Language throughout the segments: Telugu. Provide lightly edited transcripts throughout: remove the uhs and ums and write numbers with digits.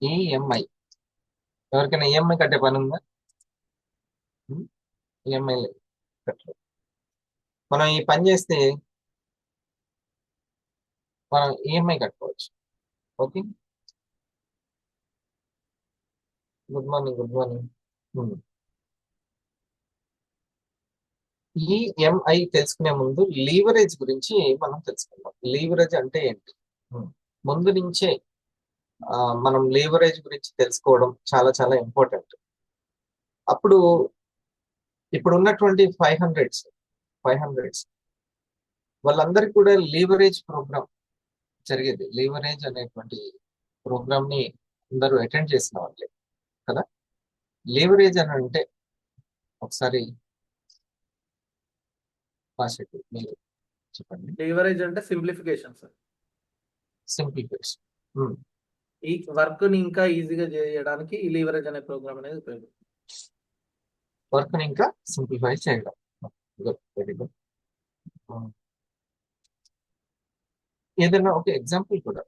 ఈఎంఐ. ఎవరికైనా ఈఎంఐ కట్టే పని ఉందా? ఈఎంఐ కట్టరు. మనం ఈ పని చేస్తే మనం ఈఎంఐ కట్టుకోవచ్చు. Okay. Good morning, good morning. EMI తెలుసుకునే ముందు లీవరేజ్ గురించి మనం తెలుసుకుందాం. లీవరేజ్ అంటే ఏంటి? ఉమ్. ముందు నుంచే మనం లీవరేజ్ గురించి తెలుసుకోవడం చాలా చాలా ఇంపార్టెంట్. అప్పుడు ఇప్పుడు ఉన్నటువంటి 500s వాళ్ళందరికీ కూడా లీవరేజ్ ప్రోగ్రామ్ జరిగేది. లీవరేజ్ అనేటువంటి ప్రోగ్రామ్ ని అందరూ అటెండ్ చేసిన వాళ్ళే కదా. లీవరేజ్ అని అంటే ఒకసారి భాషకి మీరు చెప్పండి. లీవరేజ్ అంటే సింప్లిఫికేషన్ సార్. సింప్లిఫికేషన్. ఈ వర్క్ ని ఇంకా ఈజీగా చేయడానికి ఈ లీవరేజ్ అనే ప్రోగ్రామ్ అనేది ఉపయోగం. వర్క్ ని ఇంకా సింప్లిఫై చేయడం. Good, very good. ఏదైనా ఒక ఎగ్జాంపుల్ కూడా.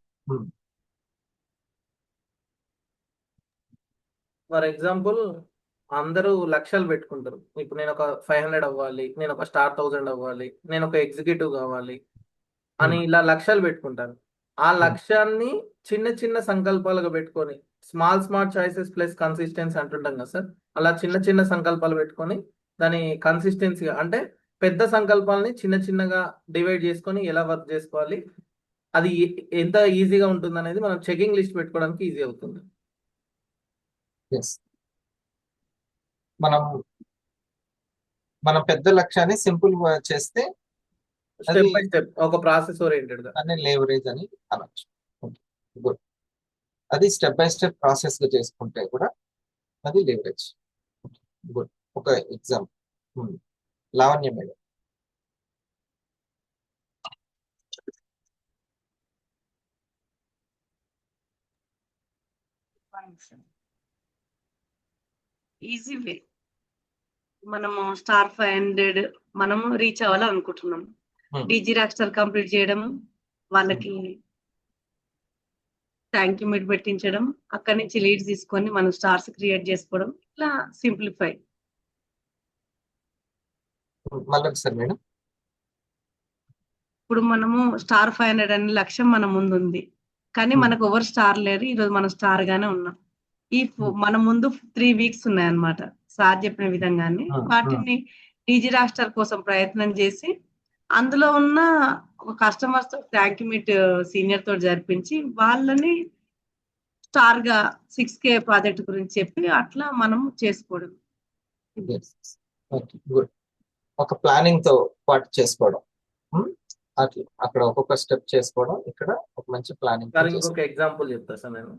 ఫర్ ఎగ్జాంపుల్, అందరూ లక్ష్యాలు పెట్టుకుంటారు. ఇప్పుడు నేను ఒక 500 అవ్వాలి, నేను ఒక స్టార్ 1000 అవ్వాలి, నేను ఒక ఎగ్జిక్యూటివ్ కావాలి అని ఇలా లక్ష్యాలు పెట్టుకుంటారు. ఆ లక్ష్యాన్ని చిన్న చిన్న సంకల్పాలుగా పెట్టుకొని, small smart choices plus consistency అంటుంటాం కదా సార్. అలా చిన్న చిన్న సంకల్పాలు పెట్టుకొని దాని కన్సిస్టెన్సీగా, అంటే పెద్ద సంకల్పాలని చిన్న చిన్నగా డివైడ్ చేసుకొని ఎలా వర్క్ చేసుకోవాలి, అది ఎంత ఈజీగా ఉంటుంది అనేది మనం చెకింగ్ లిస్ట్ పెట్టుకోవడానికి ఈజీ అవుతుంది. మనం మన పెద్ద లక్ష్యాన్ని సింపుల్ చేస్తే అది స్టెప్ బై స్టెప్ ఒక ప్రాసెస్ ఓరియంటెడ్ గా దాన్ని లేవరేజ్ అని అనొచ్చు. గుడ్. అది స్టెప్ బై స్టెప్ ప్రాసెస్ గా చేసుకుంటే కూడా అది లేవరేజ్. గుడ్. ఒక example, Lavanya madam. Easy way. మనము స్టార్ 500 మనము రీచ్ అవ్వాలనుకుంటున్నాం. డీజీ రాక్స్టార్ కంప్లీట్ చేయడం, వాళ్ళకి థ్యాంక్ యూ మీట్ పెట్టించడం, అక్కడి నుంచి లీడ్స్ తీసుకొని మనం స్టార్స్ క్రియేట్ చేసుకోవడం, ఇట్లా సింప్లిఫై. మళ్ళీ ఒకసారి మేడం. ఇప్పుడు మనము స్టార్ 500 అనే లక్ష్యం మన ముందు ఉంది, కానీ మనకు ఎవరు స్టార్ లేరు. ఈరోజు మనం స్టార్ గానే ఉన్నాం. ఈ మన ముందు 3 వీక్స్ ఉన్నాయన్నమాట సార్ చెప్పిన విధంగానే. వాటిని డీజీ రాస్టర్ కోసం ప్రయత్నం చేసి అందులో ఉన్న ఒక కస్టమర్స్ తో థ్యాంక్ యూ మీట్ సీనియర్ తోటి జరిపించి వాళ్ళని స్టార్ గా 6K ప్రాజెక్ట్ గురించి చెప్పి అట్లా మనం చేసుకోవడం. గుడ్. ఒక ప్లానింగ్ తో పాటు చేసుకోవడం. అట్లా అక్కడ ఒక్కొక్క స్టెప్ చేసుకోవడం, ఇక్కడ ఒక మంచి ప్లానింగ్. ఇంకొక ఎగ్జాంపుల్ చెప్తా సార్ నేను.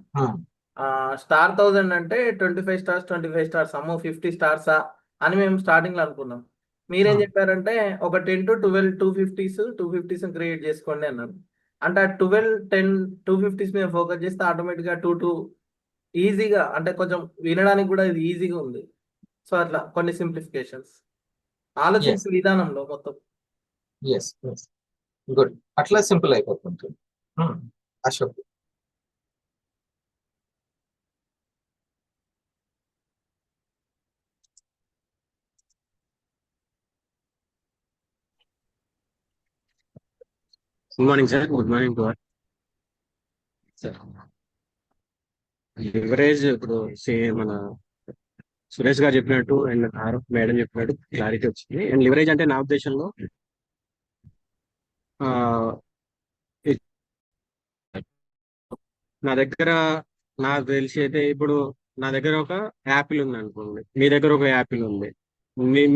స్టార్ 1000 అంటే 25 స్టార్స్ 25 స్టార్స్ అమ్మో 50 స్టార్సా అని మేము స్టార్టింగ్ లో అనుకున్నాం. మీరేం చెప్పారంటే ఒక 10 to 12 250s క్రియేట్ చేసుకోండి అన్నారు. అంటే ఆ 12 10 250s మీద ఫోకస్ చేస్తే ఆటోమేటిక్ గా 2 ఈజీగా, అంటే కొంచెం వినడానికి కూడా ఇది ఈజీగా ఉంది. సో అట్లా కొన్ని సింప్లిఫికేషన్స్ ఆలోచించే విధానంలో మొత్తం. గుడ్. అట్లా సింపుల్ అయిపోతుంది. Ashok. Good morning sir. Good morning to all sir. Leverage ఇప్పుడు మన సురేష్ గారు చెప్పినట్టు అండ్ మేడం చెప్పినట్టు క్లారిటీ వచ్చింది. అండ్ లివరేజ్ అంటే నా ఉద్దేశంలో నా దగ్గర నాకు తెలిసి అయితే ఇప్పుడు నా దగ్గర ఒక యాపిల్ ఉంది అనుకోండి, మీ దగ్గర ఒక యాపిల్ ఉంది.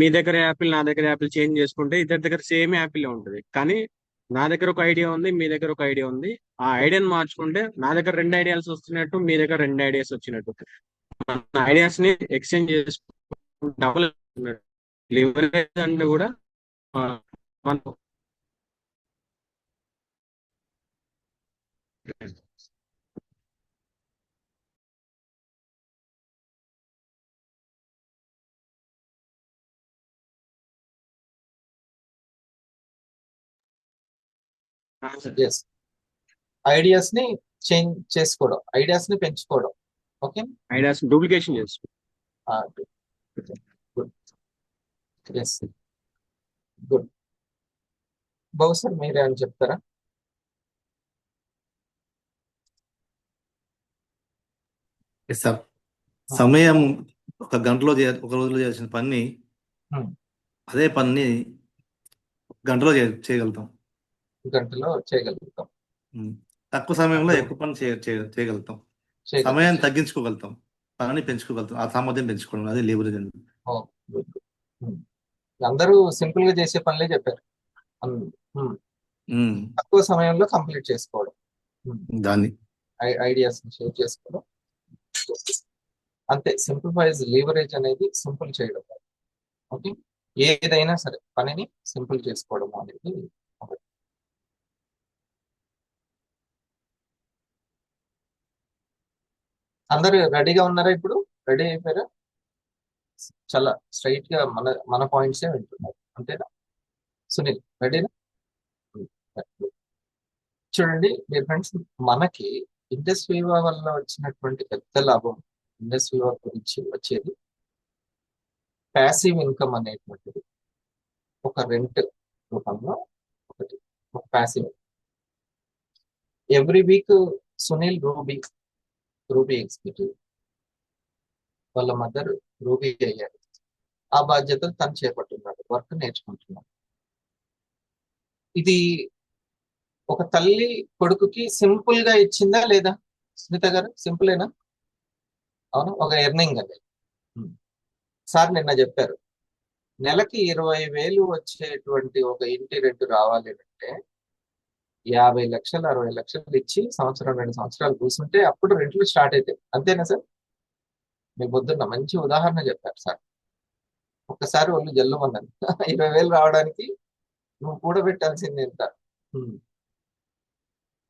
మీ దగ్గర యాపిల్ నా దగ్గర యాపిల్ చేంజ్ చేసుకుంటే ఇద్దరి దగ్గర సేమ్ యాపిల్ ఉంటుంది. కానీ నా దగ్గర ఒక ఐడియా ఉంది, మీ దగ్గర ఒక ఐడియా ఉంది. ఆ ఐడియాని మార్చుకుంటే నా దగ్గర 2 ఐడియాస్ వస్తున్నట్టు, మీ దగ్గర 2 ఐడియాస్ వచ్చినట్టు, ఐడియాస్ ని ఎక్స్చేంజ్ చేసుకుంటూ డబుల్ లివరేజ్ అంటే కూడా మనం ఐడియాస్ ని చేంజ్ చేసుకోవడం, ఐడియాస్ ని పెంచుకోవడం. ఓకే. ఐడియాస్ డూప్లికేషన్ చేసుకో. గుడ్. Yes, good. బహుశా మీరే అని చెప్తారా? Yes sir. సమయం ఒక గంటలో ఒక రోజులో చేయాల్సిన పని అదే పని గంటలో చేయగలుగుతాం. గంటలో చేయగలుగుతాం. తక్కువ సమయంలో ఎక్కువ పని చేయగలుగుతాం. సమయాన్ని తగ్గించుకోగలుగుతాం, పనిని పెంచుకోగలుగుతాం. ఆ సామర్థ్యం పెంచుకోవడం అదే లీవరేజ్ అండి. అందరూ సింపుల్ గా చేసే పనులే చెప్పారు. తక్కువ సమయంలో కంప్లీట్ చేసుకోవడం, దాన్ని ఐడియాస్ షేర్ చేసుకోవడం, అంతే. సింప్లిఫైజ్ లీవరేజ్ అనేది సింపుల్ చేయడం. ఓకే, ఏదైనా సరే పనిని సింపుల్ చేసుకోవడం అనేది ఒకటి. అందరూ రెడీగా ఉన్నారా? ఇప్పుడు రెడీ అయిపోయారా? చాలా స్ట్రైట్ గా మన పాయింట్సే వింటున్నారు, అంతేనా? సునీల్ రెడీనా? చూడండి డియర్ ఫ్రెండ్స్, మనకి ఇండస్ వివా వల్ల వచ్చినటువంటి పెద్ద లాభం, ఇండస్ వివా గురించి వచ్చేది ప్యాసివ్ ఇన్కమ్ అనేటువంటిది. ఒక రెంట్ రూపంలో ఒకటి, ఒక passive. Every week Sunil ruby executive, వాళ్ళ మదర్ రూబీ అయ్యారు. ఆ బాధ్యతలు తను చేపట్టున్నాడు, వర్క్ నేర్చుకుంటున్నాడు. ఇది ఒక తల్లి కొడుకుకి సింపుల్ గా ఇచ్చిందా లేదా స్మిత గారు? సింపులేనా? అవును, ఒక ఎర్నింగ్ అనేది. సార్ నిన్న చెప్పారు, నెలకి 20,000 వచ్చేటువంటి ఒక ఇంటి రెంట్ రావాలి అంటే 50 లక్షలు 60 లక్షలు ఇచ్చి సంవత్సరం 2 సంవత్సరాలు కూర్చుంటే అప్పుడు రెంట్లు స్టార్ట్ అవుతాయి. అంతేనా సార్? మీ పొద్దున్న మంచి ఉదాహరణ చెప్పారు సార్. ఒక్కసారి వాళ్ళు జల్లుమన్నారు. 20,000 రావడానికి నువ్వు కూడబెట్టాల్సింది ఎంత?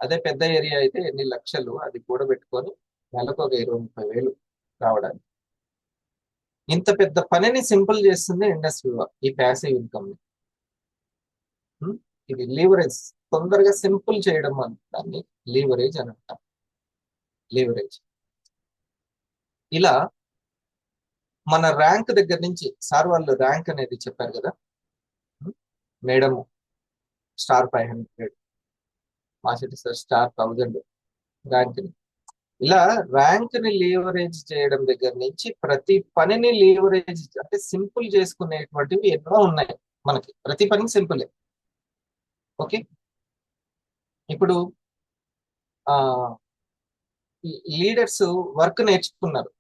అదే పెద్ద ఏరియా అయితే ఎన్ని లక్షలు అది కూడబెట్టుకొని నెలకు ఒక 20-30 వేలు రావడానికి. ఇంత పెద్ద పనిని సింపుల్ చేస్తుంది ఇండస్ వివా, ఈ ప్యాసివ్ ఇన్కమ్ ని. ఇది లీవరేజ్, తొందరగా సింపుల్ చేయడం దాన్ని లీవరేజ్ అని అంటాం. లీవరేజ్. ఇలా మన ర్యాంక్ దగ్గర నుంచి, సార్ వాళ్ళు ర్యాంక్ అనేది చెప్పారు కదా, మేడం స్టార్ 500, మాసిటి సార్ స్టార్ 1000 ర్యాంక్ ని. ఇలా ర్యాంక్ ని లీవరేజ్ చేయడం దగ్గర నుంచి ప్రతి పనిని లీవరేజ్ అంటే సింపుల్ చేసుకునేటువంటివి ఎన్నో ఉన్నాయి మనకి. ప్రతి పని సింపులే. ఓకే, ఇప్పుడు లీడర్స్ వర్క్ నేర్చుకున్నారు,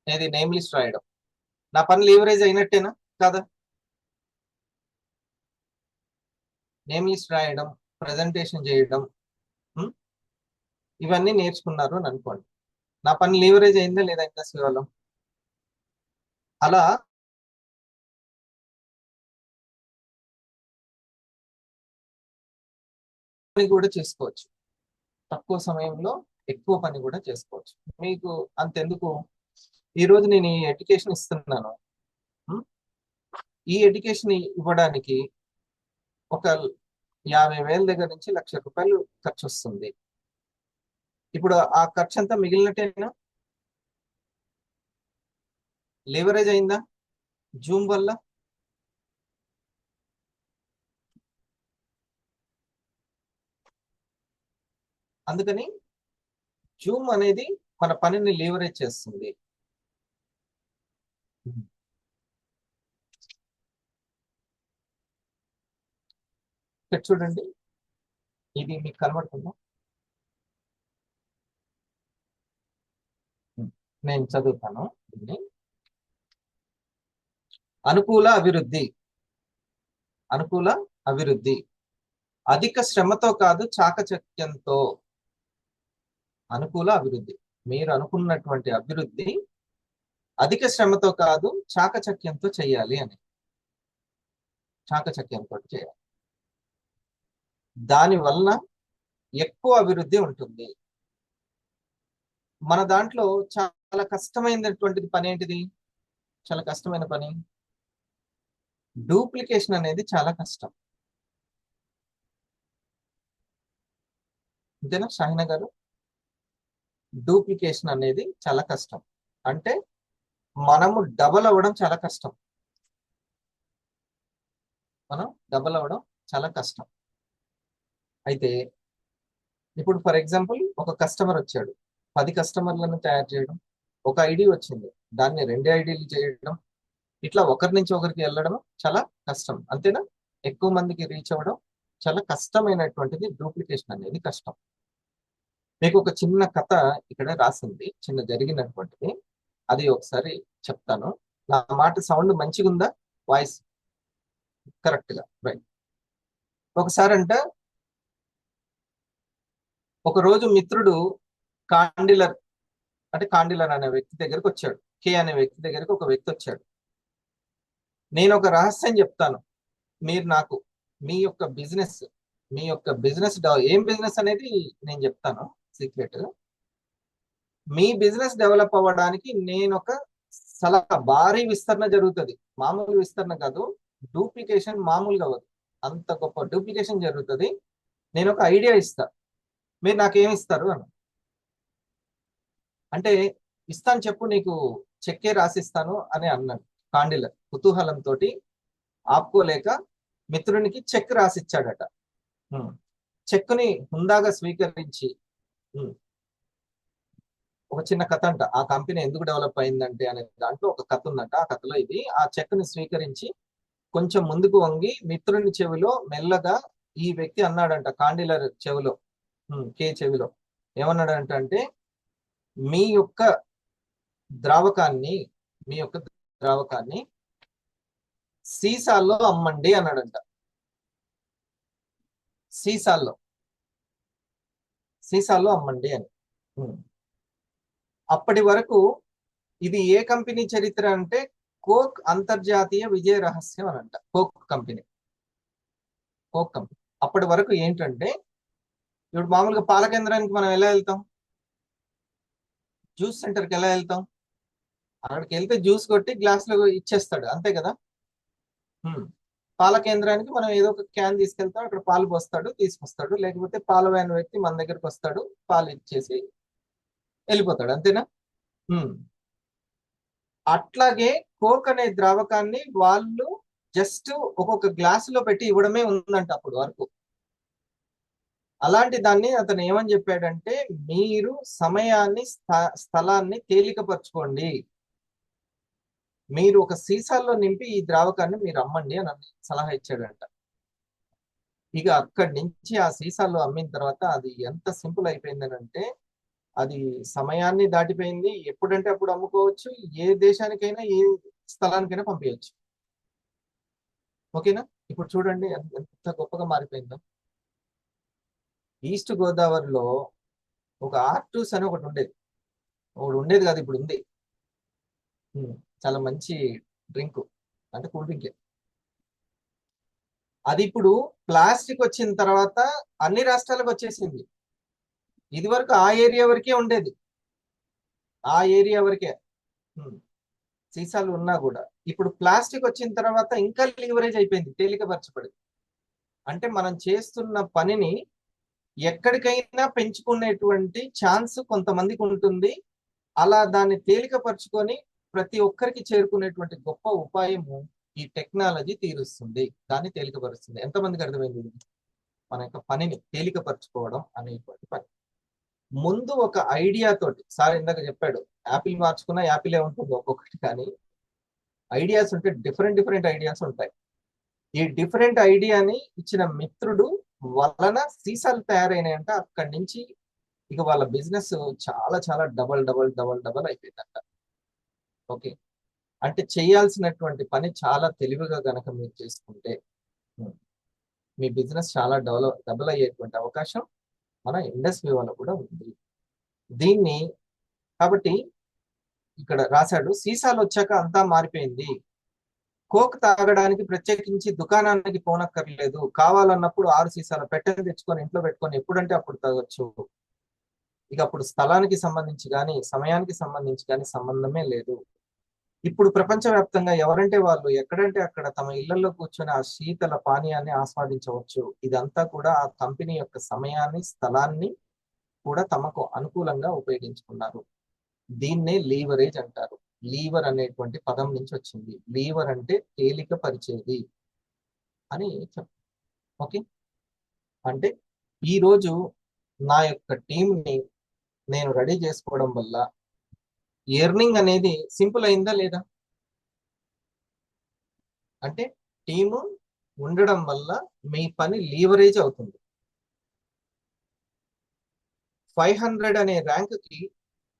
ఏది నేమ్ లిస్ట్ రాయడం. నా పని లీవరేజ్ అయినట్టేనా కాదా? నేమ్ లిస్ట్ రాయడం, ప్రజెంటేషన్ చేయడం, ఇవన్నీ నేర్చుకున్నారు అని అనుకోండి. నా పని లీవరేజ్ అయిందా లేదా ఇండస్ట్రీ వల్ల? అలా పని కూడా చేసుకోవచ్చు, తక్కువ సమయంలో ఎక్కువ పని కూడా చేసుకోవచ్చు. మీకు అంతెందుకు, ఈరోజు నేను ఈ ఎడ్యుకేషన్ ఇస్తున్నాను. ఈ ఎడ్యుకేషన్ ఇవ్వడానికి ఒక 50,000 దగ్గర నుంచి 1,00,000 రూపాయలు ఖర్చు వస్తుంది. ఇప్పుడు ఆ ఖర్చు అంతా మిగిలినట్టేనా? లీవరేజ్ అయిందా జూమ్ వల్ల? అందుకని జూమ్ అనేది మన పనిని లీవరేజ్ చేస్తుంది. ఇక్కడ చూడండి, ఇది మీకు కనబడుతుందా? నేను చదువుతాను దీన్ని. అనుకూల అభివృద్ధి, అనుకూల అభివృద్ధి అధిక శ్రమతో కాదు చాకచక్యంతో. అనుకూల అభివృద్ధి, మీరు అనుకున్నటువంటి అభివృద్ధి అధిక శ్రమతో కాదు చాకచక్యంతో చేయాలి అని. చాకచక్యంతో చేయాలి, దానివల్ల ఎక్కువ అభివృద్ధి ఉంటుంది. మన దాంట్లో చాలా కష్టమైనటువంటిది పని ఏంటిది? చాలా కష్టమైన పని డూప్లికేషన్ అనేది చాలా కష్టం. అంతేనా షాహినా గారు? డూప్లికేషన్ అనేది చాలా కష్టం. అంటే మనము డబల్ అవ్వడం చాలా కష్టం. మనం డబల్ అవ్వడం చాలా కష్టం. అయితే ఇప్పుడు ఫర్ ఎగ్జాంపుల్ ఒక కస్టమర్ వచ్చాడు, 10 కస్టమర్లను తయారు చేయడం, ఒక ఐడి వచ్చింది, దాన్ని 2 ఐడీలు చేయడం, ఇట్లా ఒకరి నుంచి ఒకరికి వెళ్ళడం చాలా కష్టం. అంతేనా? ఎక్కువ మందికి రీచ్ అవ్వడం చాలా కష్టమైనటువంటిది. డూప్లికేషన్ అనేది కష్టం. మీకు ఒక చిన్న కథ ఇక్కడ రాసింది, చిన్న జరిగినటువంటిది, అది ఒకసారి చెప్తాను. నా మాట సౌండ్ మంచిగా ఉందా? వాయిస్ కరెక్ట్ గా? రైట్. ఒకసారి అంట ఒక రోజు మిత్రుడు కాండిలర్ అనే వ్యక్తి దగ్గరకు వచ్చాడు. కే అనే వ్యక్తి దగ్గరకు ఒక వ్యక్తి వచ్చాడు. నేను ఒక రహస్యం చెప్తాను, మీరు నాకు మీ యొక్క బిజినెస్ ఏం బిజినెస్ అనేది నేను చెప్తాను, సీక్రెట్. మీ బిజినెస్ డెవలప్ అవ్వడానికి నేను ఒక సలహా, భారీ విస్తరణ జరుగుతుంది, మామూలు విస్తరణ కాదు, డూప్లికేషన్ మామూలుగా అవ్వదు, అంత గొప్ప డూప్లికేషన్ జరుగుతుంది. నేను ఒక ఐడియా ఇస్తా, మీరు నాకేమి ఇస్తారు అని. అంటే ఇస్తాను చెప్పు, నీకు చెక్కే రాసిస్తాను అని అన్నాడు కాండిలర్. కుతూహలంతో ఆపుకోలేక మిత్రునికి చెక్ రాసిచ్చాడట. చెక్కుని హుందాగా స్వీకరించి, ఒక చిన్న కథ అంట, ఆ కంపెనీ ఎందుకు డెవలప్ అయిందంటే అనే దాంట్లో ఒక కథ ఉందంట. ఆ కథలో ఇది, ఆ చెక్కుని స్వీకరించి కొంచెం ముందుకు వంగి మిత్రుని చెవిలో మెల్లగా ఈ వ్యక్తి అన్నాడంట, కాండిలర్ చెవిలో, కే చెవిలో ఏమన్నాడంటే, మీ యొక్క ద్రావకాన్ని సీసాల్లో అమ్మండి అన్నాడంట. సీసాల్లో అమ్మండి అని. అప్పటి వరకు ఇది ఏ కంపెనీ చరిత్ర అంటే, కోక్ అంతర్జాతీయ విజయ రహస్యం అనంట. Coke company. అప్పటి వరకు ఏంటంటే, ఇప్పుడు మామూలుగా పాల కేంద్రానికి మనం ఎలా వెళ్తాం, జ్యూస్ సెంటర్కి ఎలా వెళ్తాం, అక్కడికి వెళ్తే జ్యూస్ కొట్టి గ్లాసులో ఇచ్చేస్తాడు, అంతే కదా. పాల కేంద్రానికి మనం ఏదో ఒక క్యాన్ తీసుకెళ్తాం, అక్కడ పాలు పోస్తాడు, తీసుకొస్తాడు, లేకపోతే పాల వ్యాన్ వ్యక్తి మన దగ్గరకు వస్తాడు, పాలు ఇచ్చేసి వెళ్ళిపోతాడు, అంతేనా. అట్లాగే కోక్ అనే ద్రావకాన్ని వాళ్ళు జస్ట్ ఒక్కొక్క గ్లాసులో పెట్టి ఇవ్వడమే ఉందంట అప్పుడు వరకు. అలాంటి దాన్ని అతను ఏమని చెప్పాడంటే, మీరు సమయాన్ని స్థలాన్ని తేలికపరచుకోండి, మీరు ఒక సీసాల్లో నింపి ఈ ద్రావకాన్ని మీరు అమ్మండి అని సలహా ఇచ్చాడంట. ఇక అక్కడి నుంచి ఆ సీసాల్లో అమ్మిన తర్వాత అది ఎంత సింపుల్ అయిపోయిందని అంటే, అది సమయాన్ని దాటిపోయింది, ఎప్పుడంటే అప్పుడు అమ్ముకోవచ్చు, ఏ దేశానికైనా ఏ స్థలానికైనా పంపించవచ్చు. ఓకేనా? ఇప్పుడు చూడండి ఎంత గొప్పగా మారిపోయిందో. ఈస్ట్ గోదావరిలో ఒక ఆర్టూస్ అని ఒకటి ఉండేది కాదు, ఇప్పుడు ఉంది. చాలా మంచి డ్రింక్, అంటే కూల్ డ్రింక్. అది ఇప్పుడు ప్లాస్టిక్ వచ్చిన తర్వాత అన్ని రాష్ట్రాలకు వచ్చేసింది. ఇది వరకు ఆ ఏరియా వరకే ఉండేది, ఆ ఏరియా వరకే సీసాలు ఉన్నా కూడా. ఇప్పుడు ప్లాస్టిక్ వచ్చిన తర్వాత ఇంకా లీవరేజ్ అయిపోయింది, తేలికపరచబడింది. అంటే మనం చేస్తున్న పనిని ఎక్కడికైనా పెంచుకునేటువంటి ఛాన్స్ కొంతమందికి ఉంటుంది. అలా దాన్ని తేలికపరుచుకొని ప్రతి ఒక్కరికి చేరుకునేటువంటి గొప్ప ఉపాయము ఈ టెక్నాలజీ తీరుస్తుంది, దాన్ని తేలికపరుస్తుంది. ఎంతమందికి అర్థమైంది? మన యొక్క పనిని తేలికపరచుకోవడం అనేటువంటి పని. ముందు ఒక ఐడియా తోటి, సార్ ఇందాక చెప్పాడు, యాపిల్ మార్చుకున్న యాపిలే ఉంటుంది ఒక్కొక్కటి, కానీ ఐడియాస్ ఉంటే డిఫరెంట్ ఐడియాస్ ఉంటాయి. ఈ డిఫరెంట్ ఐడియాని ఇచ్చిన మిత్రుడు వలన సీసాలు తయారైనాయంట. అక్కడి నుంచి ఇక వాళ్ళ బిజినెస్ చాలా చాలా డబల్ అయిపోయిందంట. ఓకే, అంటే చేయాల్సినటువంటి పని చాలా తెలివిగా గనక మీరు చేసుకుంటే మీ బిజినెస్ చాలా డబల్ అయ్యేటువంటి అవకాశం మన ఇండస్ట్రీ వల్ల కూడా ఉంది. దీన్ని కాబట్టి ఇక్కడ రాశాడు, సీసాలు వచ్చాక అంతా మారిపోయింది. కోక్ తాగడానికి ప్రత్యేకించి దుకాణానికి పోనక్కర్లేదు, కావాలన్నప్పుడు 6 సీసాల పెట్టెలు తెచ్చుకొని ఇంట్లో పెట్టుకొని ఎప్పుడంటే అప్పుడు తాగొచ్చు. ఇక అప్పుడు స్థలానికి సంబంధించి కానీ సమయానికి సంబంధించి కానీ సంబంధమే లేదు. ఇప్పుడు ప్రపంచవ్యాప్తంగా ఎవరంటే వాళ్ళు ఎక్కడంటే అక్కడ తమ ఇళ్లలో కూర్చొని ఆ శీతల పానీయాన్ని ఆస్వాదించవచ్చు. ఇదంతా కూడా ఆ కంపెనీ యొక్క సమయాన్ని, స్థలాన్ని కూడా తమకు అనుకూలంగా ఉపయోగించుకున్నారు. దీన్నే లీవరేజ్ అంటారు. లీవర్ అనేటువంటి పదం నుంచి వచ్చింది. లీవర్ అంటే తేలిక పరిచేది అని చెప్తారు. ఓకే, అంటే ఈ రోజు నా యొక్క టీంని నేను రెడీ చేసుకోవడం వల్ల ఎర్నింగ్ అనేది సింపుల్ అయిందా లేదా? అంటే టీము ఉండడం వల్ల మీ పని లీవరేజ్ అవుతుంది. 500 అనే ర్యాంక్ కి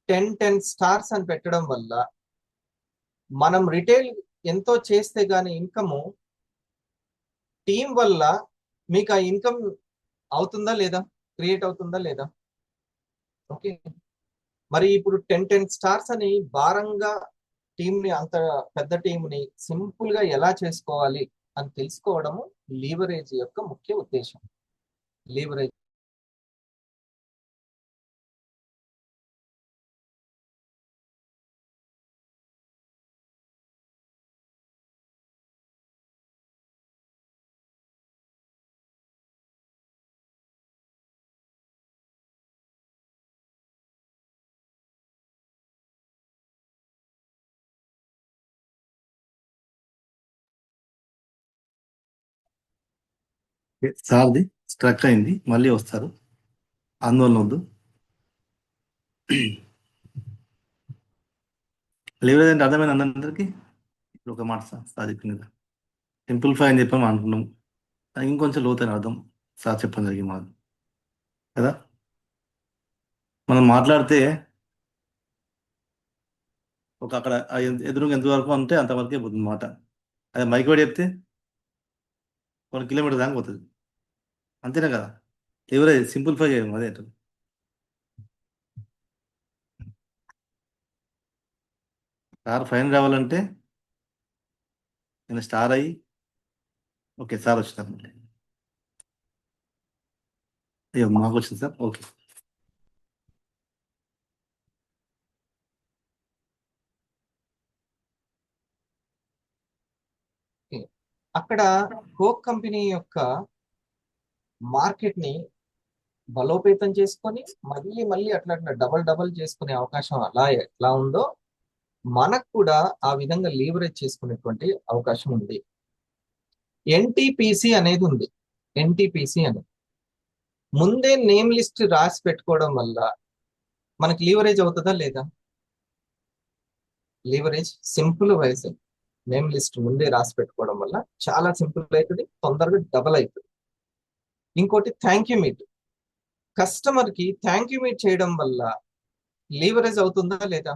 10 స్టార్స్ అని పెట్టడం వల్ల మనం రిటైల్ ఎంతో చేస్తే గానీ ఇన్కమ్, టీం వల్ల మీకు ఆ ఇన్కమ్ అవుతుందా లేదా, క్రియేట్ అవుతుందా లేదా? ఓకే, మరి ఇప్పుడు 10 స్టార్స్ అని భారంగా టీంని, అంత పెద్ద టీంని సింపుల్ గా ఎలా చేసుకోవాలి అని తెలుసుకోవడము లీవరేజ్ యొక్క ముఖ్య ఉద్దేశం. లీవరేజ్ సార్ది స్ట్రక్ అయింది, మళ్ళీ వస్తారు, ఆందోళన వద్దు. లీవరేజ్ అంటే అర్థమైంది అందరికీ? ఇప్పుడు ఒక మాట సార్ చెప్పింది కదా, సింప్లిఫై అని చెప్పాము అంటున్నాం, ఇంకొంచెం లోతైన అర్థం సార్ చెప్పడం జరిగింది మాకు కదా. మనం మాట్లాడితే ఒక అక్కడ ఎదురుగా ఎంతవరకు అంటే అంతవరకే పోతుంది మాట. అదే మైక్ కూడా చెప్తే 1 కిలోమీటర్ దాకా పోతుంది, అంతేనా కదా? లీవరేజ్ సింప్లిఫై చేయడం అదే. సార్ ఫైన్ రావాలంటే నేను స్టార్ అయ్యి, ఓకే సార్ వచ్చినారు, అయ్యో మాకు వచ్చింది సార్, ఓకే. అక్కడ కోక్ కంపెనీ యొక్క మార్కెట్ ని బలోపేతం చేసుకొని మళ్ళీ మళ్ళీ అట్లా అట్లా డబల్ చేసుకునే అవకాశం అలా ఎట్లా ఉందో మనకు కూడా ఆ విధంగా లీవరేజ్ చేసుకునేటువంటి అవకాశం ఉంది. ఎన్టీపీసీ అనేది ఉంది. ఎన్టీపీసీ అనేది ముందే నేమ్ లిస్ట్ రాసి పెట్టుకోవడం వల్ల మనకి లీవరేజ్ అవుతుందా లేదా? Leverage simple wise name list ముందే రాసి పెట్టుకోవడం వల్ల చాలా సింపుల్ అవుతుంది, తొందరగా డబల్ అవుతుంది. ఇంకోటి థ్యాంక్ యూ మీట్, కస్టమర్ కి థ్యాంక్ యూ మీట్ చేయడం వల్ల లీవరేజ్ అవుతుందా లేదా?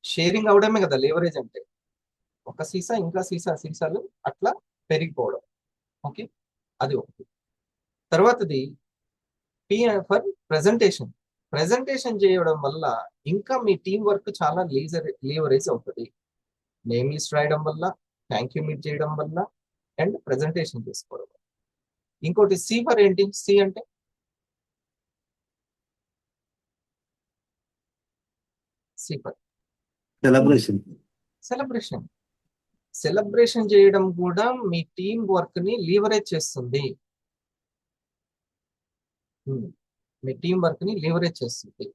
షేరింగ్ అవడమే కదా లీవరేజ్ అంటే. ఒక సీసా ఇంకా సీసాలు అట్లా పెరిగిపోవడం. ఓకే, అది ఒకటి. తర్వాతది ఫర్ ప్రెజెంటేషన్. ప్రెజెంటేషన్ చేయడం వల్ల ఇంకా మీ టీం వర్క్ చాలా లీవరేజ్ అవుతుంది. నేమ్ లిస్ట్ రాయడం వల్ల, థ్యాంక్ యూ మీట్ చేయడం వల్ల, అండ్ ప్రెజెంటేషన్ చేసుకోవడం వల్ల. ఇంకోటి సి ఫర్ ఏంటి? సి అంటే సి ఫర్ సెలబ్రేషన్. సెలబ్రేషన్ చేయడం కూడా మీ టీం వర్క్ ని లీవరేజ్ చేస్తుంది. మీ టీం వర్క్ ని లీవరేజ్ చేస్తుంది.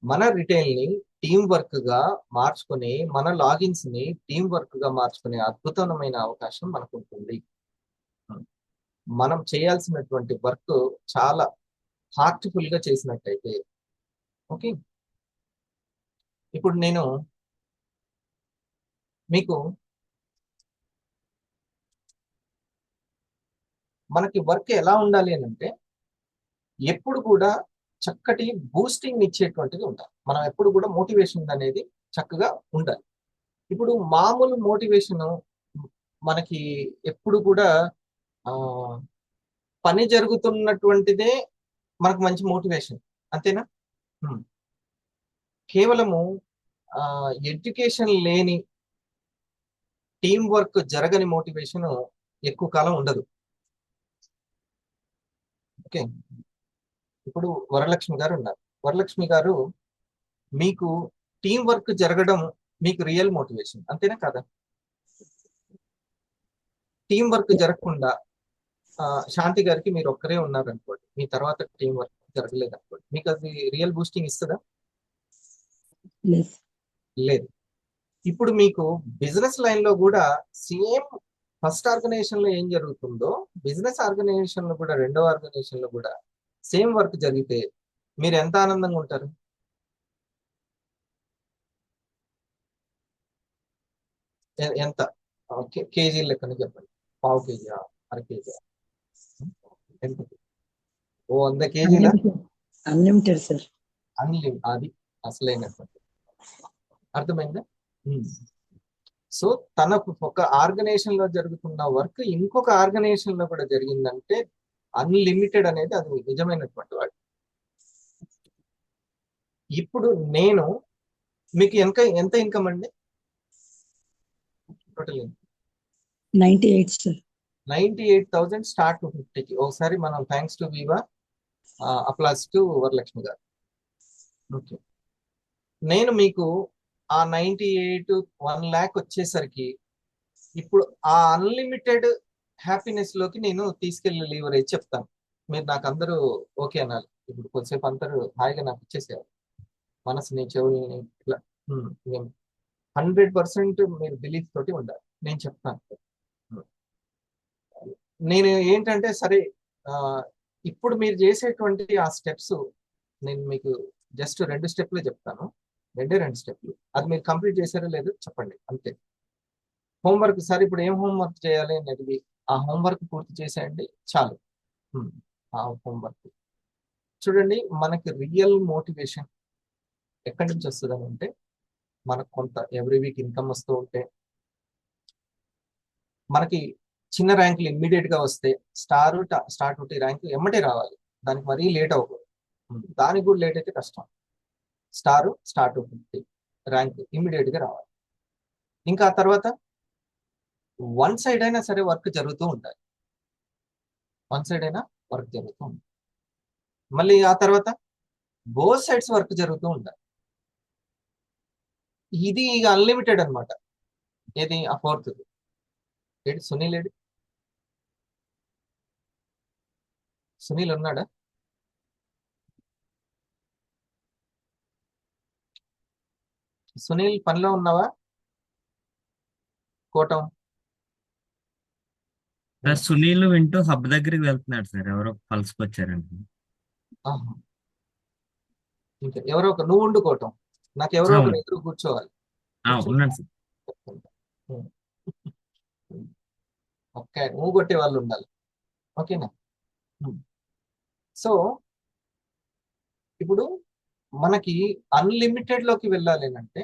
మన రిటైల్ ని టీం వర్క్ గా మార్చుకుని, మన లాగిన్స్ ని టీం వర్క్ గా మార్చుకునే అద్భుతమైన అవకాశం మనకు ఉంటుంది. మనం చేయాల్సినటువంటి వర్క్ చాలా హార్ట్ఫుల్ గా చేసినట్టయితే. ఓకే, ఇప్పుడు నేను మీకు మనకి వర్క్ ఎలా ఉండాలి అని అంటే ఎప్పుడు కూడా చక్కటి బూస్టింగ్ ఇచ్చేటువంటిది ఉండాలి. మనం ఎప్పుడు కూడా మోటివేషన్ అనేది చక్కగా ఉండాలి. ఇప్పుడు మామూలు మోటివేషన్ మనకి ఎప్పుడు కూడా పని జరుగుతున్నటువంటిదే మనకు మంచి మోటివేషన్, అంతేనా? కేవలము ఎడ్యుకేషన్ లేని, టీం వర్క్ జరగని మోటివేషన్ ఎక్కువ కాలం ఉండదు. ఓకే, ఇప్పుడు వరలక్ష్మి గారు ఉన్నారు. వరలక్ష్మి గారు మీకు టీం వర్క్ జరగడం మీకు రియల్ మోటివేషన్, అంతేనా కదా? టీం వర్క్ జరగకుండా శాంతి గారికి మీరు ఒక్కరే ఉన్నారు అనుకోండి, మీ తర్వాత టీం వర్క్ జరగలేదు అనుకోండి, మీకు అది రియల్ బూస్టింగ్ ఇస్తుందా? లేదు. లేదు. ఇప్పుడు మీకు బిజినెస్ లైన్ లో కూడా సేమ్ ఫస్ట్ ఆర్గనైజేషన్ లో ఏం జరుగుతుందో బిజినెస్ ఆర్గనైజేషన్ లో కూడా రెండో ఆర్గనైజేషన్ లో కూడా సేమ్ వర్క్ జరిగితే మీరు ఎంత ఆనందంగా ఉంటారు? ఎంత కేజీ లెక్కన చెప్పండి. పావు కేజీ, అర కేజీ, ఎంత? ఓ 100 కేజీల అన్లిమిటెడ్ సార్. అది అసలైనటువంటి అర్థమైందా? సో తనకు ఒక ఆర్గనైజేషన్ లో జరుగుతున్న వర్క్ ఇంకొక ఆర్గనైజేషన్ లో కూడా జరిగిందంటే అన్లిమిటెడ్ అనేది అది నిజమైనటువంటి వాడు. ఇప్పుడు నేను మీకు ఎంత ఇన్కమ్ అండి టోటల్? 98 సార్. 98,000 స్టార్ట్ టు 50కి. ఒకసారి మనం thanks to Viva, applause to Varalakshmi garu. Okay, నేను మీకు ఆ 98 1 lakh వచ్చేసరికి ఇప్పుడు ఆ అన్లిమిటెడ్ హ్యాపీనెస్ లోకి నేను తీసుకెళ్లి లీవరేజ్ చెప్తాను. మీరు నాకు అందరూ ఓకే అనాలి. ఇప్పుడు కొద్దిసేపు అందరూ హాయిగా నాకు ఇచ్చేసేయాలి మనసుని, చెవుల్ని, ఇట్లా 100% మీరు బిలీఫ్ తోటి ఉండాలి. నేను చెప్తాను. నేను ఏంటంటే సరే, ఇప్పుడు మీరు చేసేటువంటి ఆ స్టెప్స్ నేను మీకు జస్ట్ 2 స్టెప్లే చెప్తాను. 2 స్టెప్లు. అది మీరు కంప్లీట్ చేశారో లేదో చెప్పండి, అంతే. హోంవర్క్ సార్ ఇప్పుడు ఏం హోంవర్క్ చేయాలి అని అడిగి ఆ హోంవర్క్ పూర్తి చేసేయండి చాలు. ఆ హోంవర్క్ చూడండి, మనకి రియల్ మోటివేషన్ ఎక్కడి నుంచి వస్తుందని అంటే మనకు కొంత ఎవ్రీ వీక్ ఇన్కమ్ వస్తూ ఉంటే, మనకి చిన్న ర్యాంకులు ఇమ్మీడియట్ గా వస్తే, స్టార్ 20 ర్యాంకు ఎమ్మటే రావాలి. దానికి మరీ లేట్ అవ్వకూడదు. దానికి కూడా లేట్ అయితే కష్టం. స్టార్ 50 ర్యాంక్ ఇమ్మీడియట్ గా రావాలి. ఇంకా ఆ తర్వాత వన్ సైడ్ అయినా సరే వర్క్ జరుగుతూ ఉండాలి. వన్ సైడ్ అయినా వర్క్ జరుగుతూ ఉండాలి. మళ్ళీ ఆ తర్వాత బోత్ సైడ్స్ వర్క్ జరుగుతూ ఉండాలి. ఇది ఇక అన్లిమిటెడ్ అనమాట. ఏది ఆ ఫోర్త్ ఏడు సునీల్ ఏడు? సునీల్ ఉన్నాడా? సునీల్ పనిలో ఉన్నావా? కోటం సార్ సునీల్ వింటూ హబ్ దగ్గరికి వెళ్తున్నాడు సార్, ఎవరో కలుసుకొచ్చారండి. ఆహా. ఇంకా ఎవరో ఒక నువ్వు వండుకోవటం, నాకు ఎవరో ఒకరు ఎదురు కూర్చోవాలి. ఉన్నాడు సార్. చెప్తుంటా. ఓకే, నువ్వు కొట్టే వాళ్ళు ఉండాలి. ఓకేనా? సో ఇప్పుడు మనకి అన్లిమిటెడ్ లోకి వెళ్ళాలి అంటే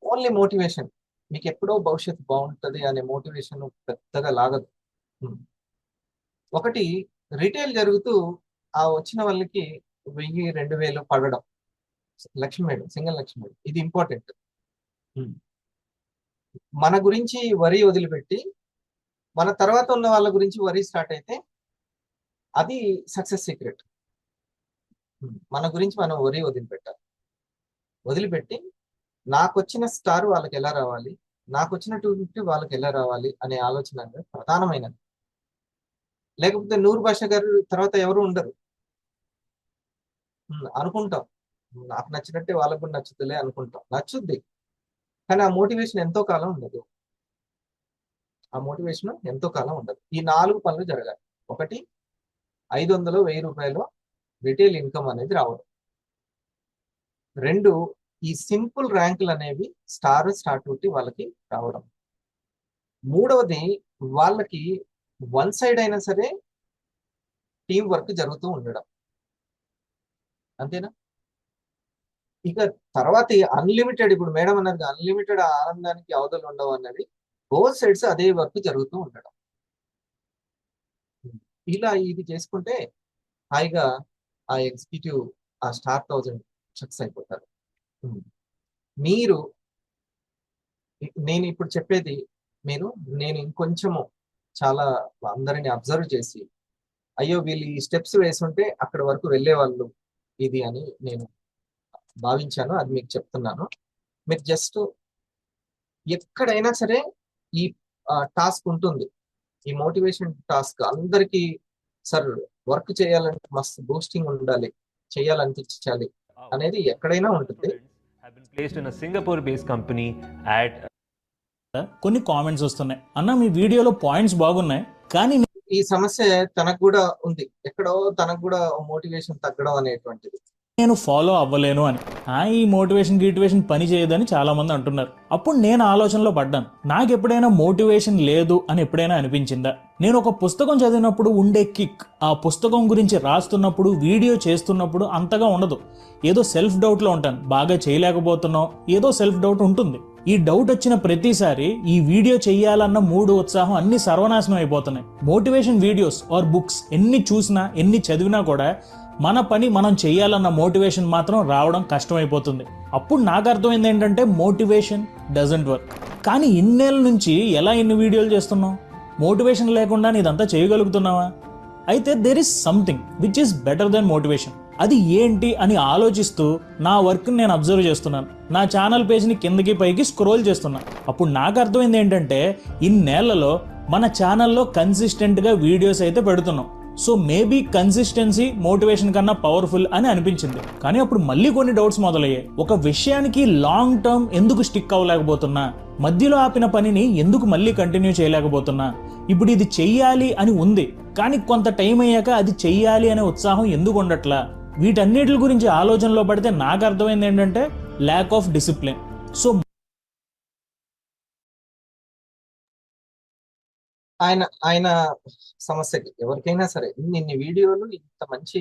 ఓన్లీ మోటివేషన్. మీకు ఎప్పుడో భవిష్యత్తు బాగుంటది అనే మోటివేషన్ పెద్దగా లాగదు. ఒకటి రిటైల్ జరుగుతూ ఆ వచ్చిన వాళ్ళకి 1000 2000 పడడం, లక్ష్మీడు సింగిల్ లక్ష్మీడు, ఇది ఇంపార్టెంట్. మన గురించి వరి వదిలిపెట్టి మన తర్వాత ఉన్న వాళ్ళ గురించి వరి స్టార్ట్ అయితే అది సక్సెస్ సీక్రెట్. మన గురించి మనం వరి వదిలిపెట్టాలి. వదిలిపెట్టి నాకు వచ్చిన స్టార్ వాళ్ళకి ఎలా రావాలి, నాకు వచ్చిన 250 వాళ్ళకి ఎలా రావాలి అనే ఆలోచన ప్రధానమైనది. లేకపోతే నూరు భాష గారు తర్వాత ఎవరు ఉండరు. అనుకుంటాం నాకు నచ్చినట్టే వాళ్ళకు కూడా నచ్చుతులే అనుకుంటాం, నచ్చుద్ది. కానీ ఆ మోటివేషన్ ఎంతో కాలం ఉండదు. ఆ మోటివేషన్ ఎంతో కాలం ఉండదు. ఈ 4 పనులు జరగాలి. ఒకటి 500 1000 రూపాయలు రిటైల్ ఇన్కమ్ అనేది రావడం. 2 ఈ సింపుల్ ర్యాంకులు అనేవి స్టార్ 50 వాళ్ళకి రావడం. 3వది వాళ్ళకి వన్ సైడ్ అయినా సరే టీం వర్క్ జరుగుతూ ఉండడం. అంతేనా? ఇక తర్వాత అన్లిమిటెడ్, ఇప్పుడు మేడం అన్నది అన్లిమిటెడ్ ఆనందానికి అవధులు ఉండవు అన్నది, బోత్ సైడ్స్ అదే వర్క్ జరుగుతూ ఉండడం. ఇలా ఇది చేసుకుంటే హాయిగా ఆ ఎగ్జిక్యూటివ్ ఆ స్టార్ 1000 సక్సెస్ అయిపోతారు. మీరు నేను ఇప్పుడు చెప్పేది నేను ఇంకొంచెము చాలా అందరిని అబ్జర్వ్ చేసి అయ్యో వీళ్ళు ఈ స్టెప్స్ వేసుంటే అక్కడ వరకు వెళ్ళే వాళ్ళు ఇది అని నేను భావించాను. అది మీకు చెప్తున్నాను. మీరు జస్ట్ ఎక్కడైనా సరే ఈ టాస్క్ ఉంటుంది. ఈ మోటివేషన్ టాస్క్ అందరికీ సార్ వర్క్ చేయాలంటే మస్తు బూస్టింగ్ ఉండాలి, చేయాలనిపించాలి అనేది ఎక్కడైనా ఉంటుంది. have been placed in a Singapore-based company at కొన్ని కామెంట్స్ వస్తున్నాయి, అన్న మీ వీడియోలో పాయింట్స్ బాగున్నాయి కానీ ఈ సమస్య తనకు కూడా ఉంది, ఎక్కడో తనకు కూడా మోటివేషన్ తగ్గడం అనేటువంటిది. నేను ఫాలో అవ్వలేను అని. ఈ మోటివేషన్ పని చేయదని చాలా మంది అంటున్నారు. అప్పుడు నేను ఆలోచనలో పడ్డాను, నాకు ఎప్పుడైనా మోటివేషన్ లేదు అని ఎప్పుడైనా అనిపించిందా? నేను ఒక పుస్తకం చదివినప్పుడు ఉండే కిక్ ఆ పుస్తకం గురించి రాస్తున్నప్పుడు వీడియో చేస్తున్నప్పుడు అంతగా ఉండదు. ఏదో సెల్ఫ్ డౌట్లో ఉంటాను, బాగా చేయలేకపోతున్నాం, ఏదో సెల్ఫ్ డౌట్ ఉంటుంది. ఈ డౌట్ వచ్చిన ప్రతిసారి ఈ వీడియో చెయ్యాలన్న మూడు ఉత్సాహం అన్ని సర్వనాశనం అయిపోతున్నాయి. మోటివేషన్ వీడియోస్ ఆర్ బుక్స్ ఎన్ని చూసినా ఎన్ని చదివినా కూడా మన పని మనం చెయ్యాలన్న మోటివేషన్ మాత్రం రావడం కష్టమైపోతుంది. అప్పుడు నాకు అర్థమైంది ఏంటంటే మోటివేషన్ డజంట్ వర్క్. కానీ ఇన్నేళ్ళ నుంచి ఎలా ఇన్ని వీడియోలు చేస్తున్నావు? మోటివేషన్ లేకుండా ఇదంతా చేయగలుగుతున్నావా? అయితే there is something which is better than motivation. అది ఏంటి అని ఆలోచిస్తూ నా వర్క్ని నేను అబ్జర్వ్ చేస్తున్నాను. నా ఛానల్ పేజ్ని కిందకి పైకి స్క్రోల్ చేస్తున్నాను. అప్పుడు నాకు అర్థమైంది ఏంటంటే ఇన్నేళ్లలో మన ఛానల్లో కన్సిస్టెంట్గా వీడియోస్ అయితే పెడుతున్నాం. సో మేబీ కన్సిస్టెన్సీ మోటివేషన్ కన్నా పవర్ఫుల్ అని అనిపించింది. కానీ అప్పుడు మళ్ళీ కొన్ని డౌట్స్ మొదలయ్యాయి. ఒక విషయానికి లాంగ్ టర్మ్ ఎందుకు స్టిక్ అవ్వలేకపోతున్నా? మధ్యలో ఆపిన పనిని ఎందుకు మళ్ళీ కంటిన్యూ చేయలేకపోతున్నా? ఇప్పుడు ఇది చెయ్యాలి అని ఉంది కానీ కొంత టైం అయ్యాక అది చెయ్యాలి అనే ఉత్సాహం ఎందుకు ఉండట్లా? వీటన్నిటి గురించి ఆలోచనలో పడితే నాకు అర్థమైంది ఏంటంటే ల్యాక్ ఆఫ్ డిసిప్లిన్. సో ఆయన సమస్యకి ఎవరికైనా సరే ఇన్ని వీడియోలు ఇంత మంచి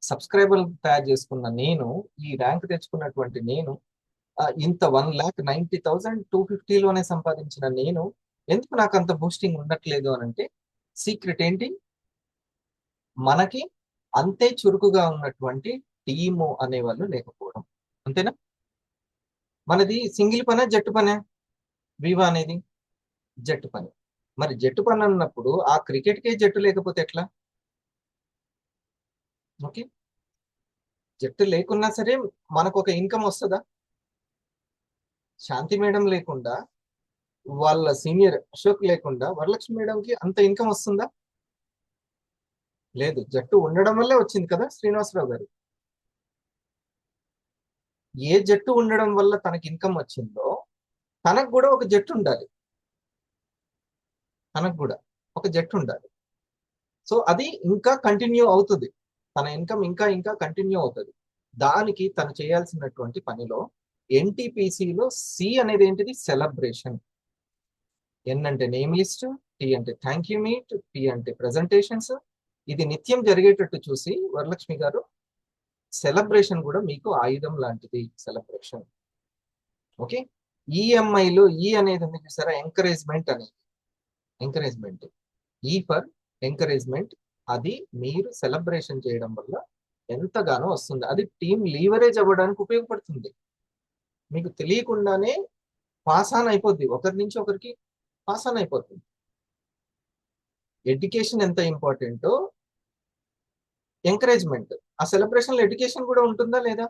సబ్స్క్రైబర్లు తయారు చేసుకున్న నేను, ఈ ర్యాంక్ తెచ్చుకున్నటువంటి నేను, ఇంత 1,90,250లోనే సంపాదించిన నేను ఎందుకు నాకు అంత బూస్టింగ్ ఉండట్లేదు అని అంటే సీక్రెట్ ఏంటి? మనకి అంతే చురుకుగా ఉన్నటువంటి టీము అనేవాళ్ళు లేకపోవడం. అంతేనా? మనది సింగిల్ పనే జట్టు పనే? వివా అనేది జట్టు పని. మరి జట్టు పని అన్నప్పుడు ఆ క్రికెట్కే జట్టు లేకపోతే ఎట్లా? ఓకే, జట్టు లేకున్నా సరే మనకు ఒక ఇన్కమ్ వస్తుందా? శాంతి మేడం లేకుండా, వాళ్ళ సీనియర్ అశోక్ లేకుండా వరలక్ష్మి మేడంకి అంత ఇన్కమ్ వస్తుందా? లేదు. జట్టు ఉండడం వల్లే వచ్చింది కదా శ్రీనివాసరావు గారు. ఏ జట్టు ఉండడం వల్ల తనకి ఇన్కమ్ వచ్చిందో తనకు కూడా ఒక జట్టు ఉండాలి. తనకు కూడా ఒక జట్టు ఉండాలి. సో అది ఇంకా కంటిన్యూ అవుతుంది. తన ఇన్కమ్ ఇంకా ఇంకా కంటిన్యూ అవుతుంది. దానికి తను చేయాల్సినటువంటి పనిలో ఎన్టీపీసీలో సి అనేది ఏంటిది? సెలబ్రేషన్. ఎన్ అంటే నేమ్ లిస్ట్, టీ అంటే థ్యాంక్ యూ మీట్, పి అంటే ప్రెజెంటేషన్స్. ఇది నిత్యం జరిగేటట్టు చూసి వరలక్ష్మి గారు సెలబ్రేషన్ కూడా మీకు ఆయుధం లాంటిది సెలబ్రేషన్. ఓకే, ఈఎంఐలో ఈ అనేది ఉంది చూసారా? ఎంకరేజ్మెంట్ అనేది. ఎంకరేజ్మెంట్, ఈ ఫర్ ఎంకరేజ్మెంట్. అది మీరు సెలబ్రేషన్ చేయడం వల్ల ఎంతగానో వస్తుంది. అది టీం లీవరేజ్ అవ్వడానికి ఉపయోగపడుతుంది. మీకు తెలియకుండానే పాస్ ఆన్ అయిపోద్ది, ఒకరి నుంచి ఒకరికి పాస్ ఆన్ అయిపోతుంది. ఎడ్యుకేషన్ ఎంత ఇంపార్టెంటో ఎంకరేజ్మెంట్, ఆ సెలబ్రేషన్ లో ఎడ్యుకేషన్ కూడా ఉంటుందా లేదా?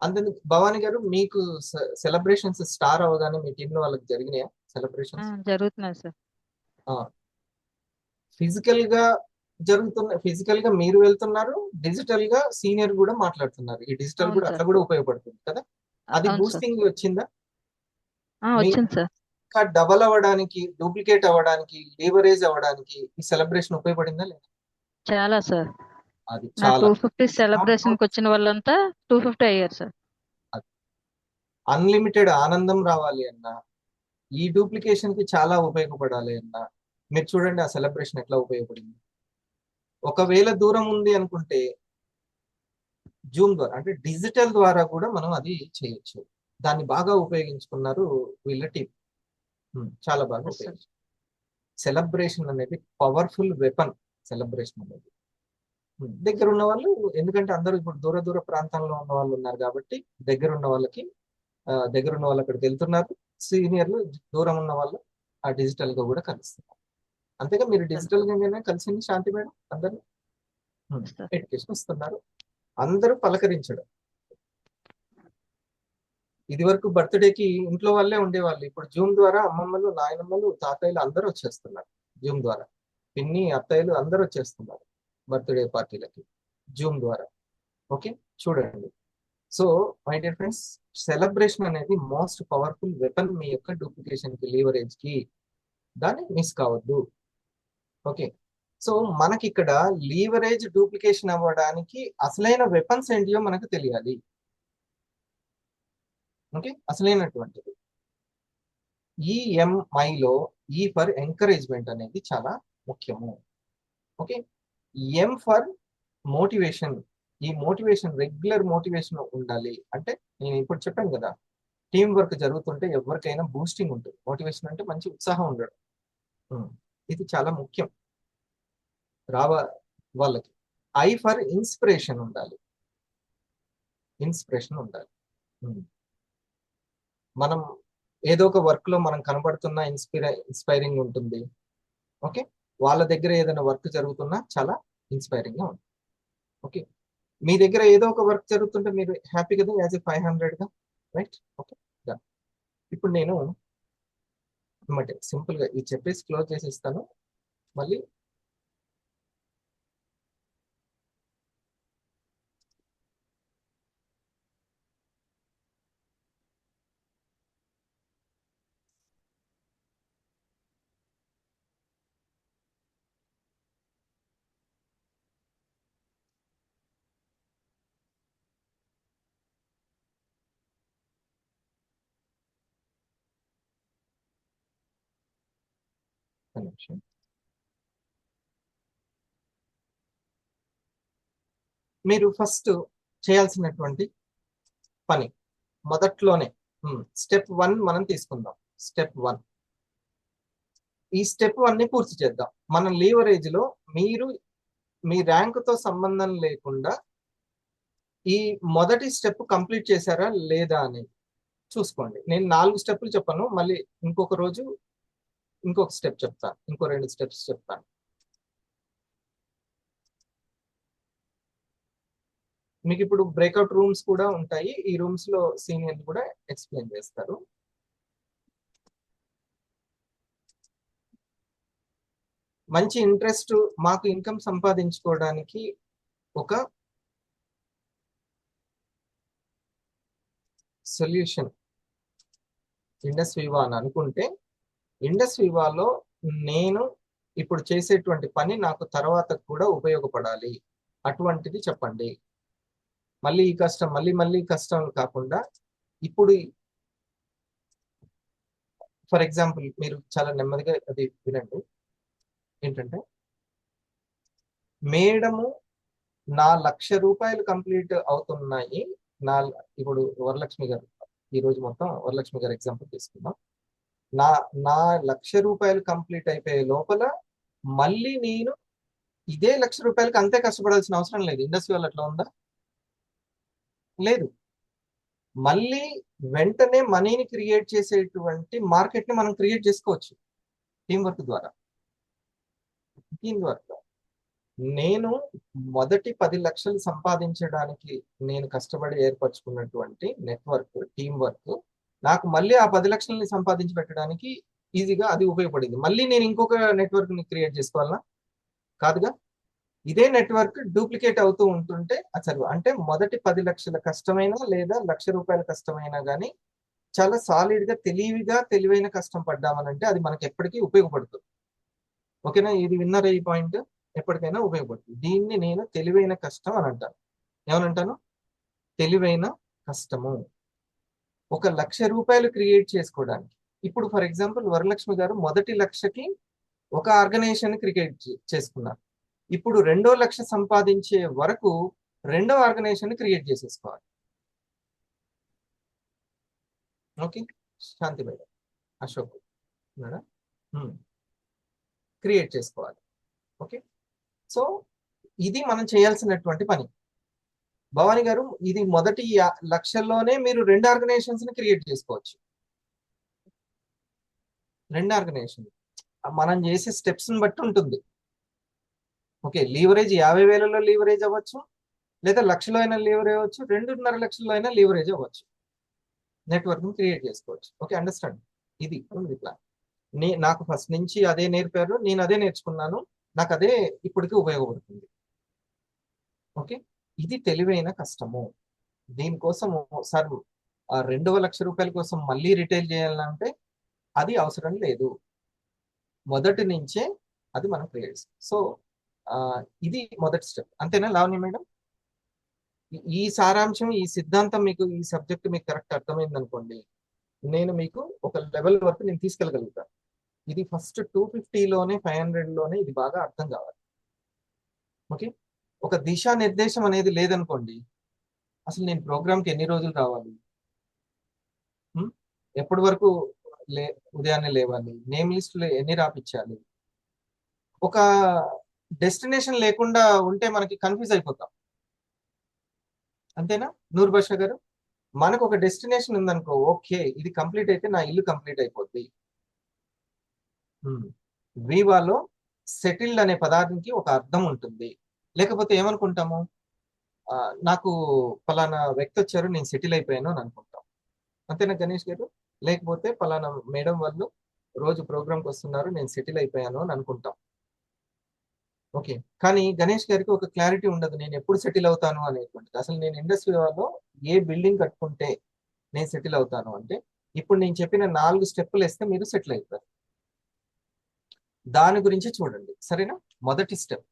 అందుకు భవానీ గారు, మీకు సెలబ్రేషన్స్ స్టార్ అవగానే మీ టీంలో వాళ్ళకి జరిగినాయా సెలబ్రేషన్స్? జరుగుతున్నాయి సార్. ఫిజికల్ గా జరుగుతున్న, ఫిజికల్ గా మీరు వెళ్తున్నారు, డిజిటల్ గా సీనియర్ కూడా మాట్లాడుతున్నారు. ఈ డిజిటల్ అవును కూడా సార్. అట్లా కూడా ఉపయోగపడుతుంది కదా. అది అవును సార్. బూస్టింగ్ వచ్చిందా? వచ్చింది సార్. ఇంకా డబల్ అవ్వడానికి, డూప్లికేట్ అవ్వడానికి, లీవరేజ్ అవ్వడానికి ఈ సెలబ్రేషన్ ఉపయోగపడిందా లేదా? చాలా సార్. అది నా చాలా 250 సెలబ్రేషన్ కి వచ్చిన వాళ్ళంతా 250 అయ్యారు సార్. అన్లిమిటెడ్ ఆనందం రావాలి అన్నా, ఈ డూప్లికేషన్ కి చాలా ఉపయోగపడాలి అన్నా, మీరు చూడండి ఆ సెలబ్రేషన్ ఎట్లా ఉపయోగపడింది. ఒకవేళ దూరం ఉంది అనుకుంటే జూమ్ ద్వారా, అంటే డిజిటల్ ద్వారా కూడా మనం అది చేయొచ్చు. దాన్ని బాగా ఉపయోగించుకున్నారు వీళ్ళ టీం. చాలా బాగా Yes, sir. ఉపయోగించారు. సెలబ్రేషన్ అనేది పవర్ఫుల్ వెపన్. సెలబ్రేషన్ అనేది దగ్గర ఉన్న వాళ్ళు, ఎందుకంటే అందరూ ఇప్పుడు దూర దూర ప్రాంతంలో ఉన్న వాళ్ళు ఉన్నారు కాబట్టి దగ్గర ఉన్న వాళ్ళకి, దగ్గర ఉన్న వాళ్ళు అక్కడికి వెళ్తున్నారు, సీనియర్లు దూరం ఉన్న వాళ్ళు ఆ డిజిటల్ గా కూడా కలుస్తున్నారు. అంతేగా మీరు డిజిటల్ గానే కలిసింది శాంతి మేడం అందరూ Yes, sir. ఎడ్యుకేషన్ ఇస్తున్నారు, అందరూ పలకరించడం. ఇది వరకు బర్త్డేకి ఇంట్లో వాళ్ళే ఉండేవాళ్ళు. ఇప్పుడు జూమ్ ద్వారా అమ్మమ్మలు, నాయనమ్మలు, తాతయ్యలు అందరూ వచ్చేస్తున్నారు. జూమ్ ద్వారా పిన్ని, అత్తయ్యలు అందరూ వచ్చేస్తున్నారు బర్త్డే పార్టీలకి జూమ్ ద్వారా. ఓకే, చూడండి. So my dear friends, celebration అనేది మోస్ట్ పవర్ఫుల్ వెపన్ మీ యొక్క డూప్లికేషన్ కి, లీవరేజ్ కి. దాన్ని మిస్ కావద్దు. ఓకే, సో మనకి ఇక్కడ లీవరేజ్ డూప్లికేషన్ అవ్వడానికి అసలైన వెపన్స్ ఏంటియో మనకు తెలియాలి. ఓకే, అసలైనటువంటిది ఈఎంఐలో ఈ ఫర్ ఎంకరేజ్మెంట్ అనేది చాలా ముఖ్యము. Okay, M for motivation. ఈ మోటివేషన్, రెగ్యులర్ మోటివేషన్ ఉండాలి. అంటే నేను ఇప్పుడు చెప్పాను కదా, టీం వర్క్ జరుగుతుంటే ఎవరికైనా బూస్టింగ్ ఉంటుంది. మోటివేషన్ అంటే మంచి ఉత్సాహం ఉండడం. ఇది చాలా ముఖ్యం వాళ్ళకి. ఐ ఫర్ ఇన్స్పిరేషన్ ఉండాలి. ఇన్స్పిరేషన్ ఉండాలి. మనం ఏదో ఒక వర్క్ లో మనం కనబడుతున్న ఇన్స్పైరింగ్ ఉంటుంది. ఓకే, వాళ్ళ దగ్గర ఏదైనా వర్క్ జరుగుతున్నా చాలా ఇన్స్పైరింగ్ గా ఉంటుంది. ఓకే, మీ దగ్గర ఏదో ఒక వర్క్ జరుగుతుంటే మీరు హ్యాపీ కదా, యాజ్ ఎ 500 గా, రైట్? ఓకే, ఇప్పుడు నేను సింపుల్ గా ఇది చెప్పేసి క్లోజ్ చేసి ఇస్తాను. మళ్ళీ ఒక నిమిషం. మీరు ఫస్ట్ చేయాల్సినటువంటి పని మొదట్లోనే స్టెప్ 1 మనం తీసుకుందాం. స్టెప్ 1, ఈ స్టెప్ 1 ని పూర్తి చేద్దాం. మన లీవరేజ్ లో మీరు మీ ర్యాంకుతో సంబంధం లేకుండా ఈ మొదటి స్టెప్ కంప్లీట్ చేశారా లేదా అనేది చూసుకోండి. నేను 4 స్టెప్పులు చెప్పాను, మళ్ళీ ఇంకొక రోజు ఇంకొక స్టెప్ చెప్తాను, ఇంకో 2 స్టెప్స్ చెప్తాను. మీకు ఇప్పుడు బ్రేక్అవుట్ రూమ్స్ కూడా ఉంటాయి. ఈ రూమ్స్ లో సీనియర్లు కూడా ఎక్స్ప్లెయిన్ చేస్తారు. మంచి ఇంట్రెస్ట్, మాకు ఇన్కమ్ సంపాదించుకోవడానికి ఒక సొల్యూషన్ ఇండస్ వివా అని అనుకుంటే, ఇండస్ వివాలో నేను ఇప్పుడు చేసేటువంటి పని నాకు తర్వాత కూడా ఉపయోగపడాలి, అటువంటిది చెప్పండి. మళ్ళీ ఈ కష్టం, మళ్ళీ కష్టం కాకుండా ఇప్పుడు ఫర్ ఎగ్జాంపుల్ మీరు చాలా నెమ్మదిగా అది వినండి. ఏంటంటే, మేడము నా 1,00,000 రూపాయలు కంప్లీట్ అవుతున్నాయి. ఇప్పుడు వరలక్ష్మి గారు, ఈ రోజు మొత్తం వరలక్ష్మి గారు ఎగ్జాంపుల్ తీసుకుందాం. నా 1,00,000 రూపాయలు కంప్లీట్ అయిపోయే లోపల మళ్ళీ నేను ఇదే 1,00,000 రూపాయలకి అంతే కష్టపడాల్సిన అవసరం లేదు. ఇండస్ట్రీ వాళ్ళు అట్లా ఉందా? లేదు. మళ్ళీ వెంటనే మనీని క్రియేట్ చేసేటువంటి మార్కెట్ ని మనం క్రియేట్ చేసుకోవచ్చు టీం వర్క్ ద్వారా. టీం వర్క్ నేను మొదటి 10 లక్షలు సంపాదించడానికి నేను కష్టపడి ఏర్పరచుకున్నటువంటి నెట్వర్క్, టీం వర్క్ నాకు మళ్ళీ ఆ 10 లక్షలని సంపాదించి పెట్టడానికి ఈజీగా అది ఉపయోగపడింది. మళ్ళీ నేను ఇంకొక నెట్వర్క్ ని క్రియేట్ చేసుకోవాలన్నా? కాదుగా. ఇదే నెట్వర్క్ డూప్లికేట్ అవుతూ ఉంటుంటే అసలు అంటే మొదటి 10 లక్షల కష్టమైనా లేదా 1,00,000 రూపాయల కష్టమైనా కానీ చాలా సాలిడ్ గా, తెలివైన కష్టం పడ్డామనంటే అది మనకి ఎప్పటికీ ఉపయోగపడుతుంది. ఓకేనా? ఇది విన్నర్ ఈ పాయింట్ ఎప్పటికైనా ఉపయోగపడుతుంది. దీన్ని నేను తెలివైన కష్టం అని అంటాను. ఏమనంటాను? తెలివైన కష్టము. ఒక 1,00,000 రూపాయలు క్రియేట్ చేసుకోవడానికి ఇప్పుడు ఫర్ ఎగ్జాంపుల్ వరలక్ష్మి గారు మొదటి 1,00,000కి ఒక ఆర్గనైజేషన్ క్రియేట్ చేసుకున్నారు. ఇప్పుడు 2వ 1,00,000 సంపాదించే వరకు 2వ ఆర్గనైజేషన్ క్రియేట్ చేసేసుకోవాలి. ఓకే, శాంతి మేడం, అశోక్ మేడం క్రియేట్ చేసుకోవాలి. ఓకే, సో ఇది మనం చేయాల్సినటువంటి పని. భవానీ గారు, ఇది మొదటి 1,00,000లోనే మీరు 2 ఆర్గనైజేషన్స్ ని క్రియేట్ చేసుకోవచ్చు. 2 ఆర్గనైజేషన్ మనం చేసే స్టెప్స్ ని బట్టి ఉంటుంది. ఓకే, లీవరేజ్ 50,000లో లీవరేజ్ అవ్వచ్చు, లేదా 1,00,000లో అయినా లీవరేజ్ అవ్వచ్చు, 2.5 లక్షల్లో అయినా లీవరేజ్ అవ్వచ్చు. నెట్వర్క్ క్రియేట్ చేసుకోవచ్చు. Okay, understand? ఇది ఉంది ప్లాన్. నాకు ఫస్ట్ నుంచి అదే నేర్పారు, నేను అదే నేర్చుకున్నాను, నాకు అదే ఇప్పటికీ ఉపయోగపడుతుంది. ఓకే, ఇది తెలివైన కష్టము. దీనికోసము సార్ 2,00,000 రూపాయల కోసం మళ్ళీ రిటైల్ చేయాలంటే అది అవసరం లేదు. మొదటి నుంచే అది మనం క్రియేట్. సో ఇది మొదటి స్టెప్. అంతేనా లావణ్య మేడం? ఈ సారాంశం, ఈ సిద్ధాంతం మీకు, ఈ సబ్జెక్ట్ మీకు కరెక్ట్ అర్థమైంది అనుకోండి, నేను మీకు ఒక లెవెల్ వరకు నేను తీసుకెళ్ళగలుగుతాను. ఇది ఫస్ట్ 250లోనే 500లోనే ఇది బాగా అర్థం కావాలి. ఓకే, ఒక దిశా నిర్దేశం అనేది లేదనుకోండి, అసలు నేను ప్రోగ్రామ్కి ఎన్ని రోజులు రావాలి, ఎప్పటి వరకు ఉదయాన్నే లేవాలి, నేమ్ లిస్టులు ఎన్ని రాపిచ్చాలి, ఒక డెస్టినేషన్ లేకుండా ఉంటే మనకి కన్ఫ్యూజ్ అయిపోతాం. అంతేనా నూర్ బాషా గారు? మనకు ఒక డెస్టినేషన్ ఉందనుకో, ఓకే ఇది కంప్లీట్ అయితే నా ఇల్లు కంప్లీట్ అయిపోద్ది. వీవాలో సెటిల్డ్ అనే పదానికి ఒక అర్థం ఉంటుంది. లేకపోతే ఏమనుకుంటాము, నాకు పలానా వ్యక్తి వచ్చారు, నేను సెటిల్ అయిపోయాను అని అనుకుంటాం. అంతేనా గణేష్ గారు? లేకపోతే పలానా మేడం వాళ్ళు రోజు ప్రోగ్రామ్కి వస్తున్నారు, నేను సెటిల్ అయిపోయాను అని అనుకుంటాం. ఓకే, కానీ గణేష్ గారికి ఒక క్లారిటీ ఉండదు, నేను ఎప్పుడు సెటిల్ అవుతాను అనేటువంటిది. అసలు నేను ఇండస్ట్రీ వాళ్ళు ఏ బిల్డింగ్ కట్టుకుంటే నేను సెటిల్ అవుతాను అంటే, ఇప్పుడు నేను చెప్పిన 4 స్టెప్పులు వేస్తే మీరు సెటిల్ అవుతారు. దాని గురించి చూడండి, సరేనా? మొదటి స్టెప్,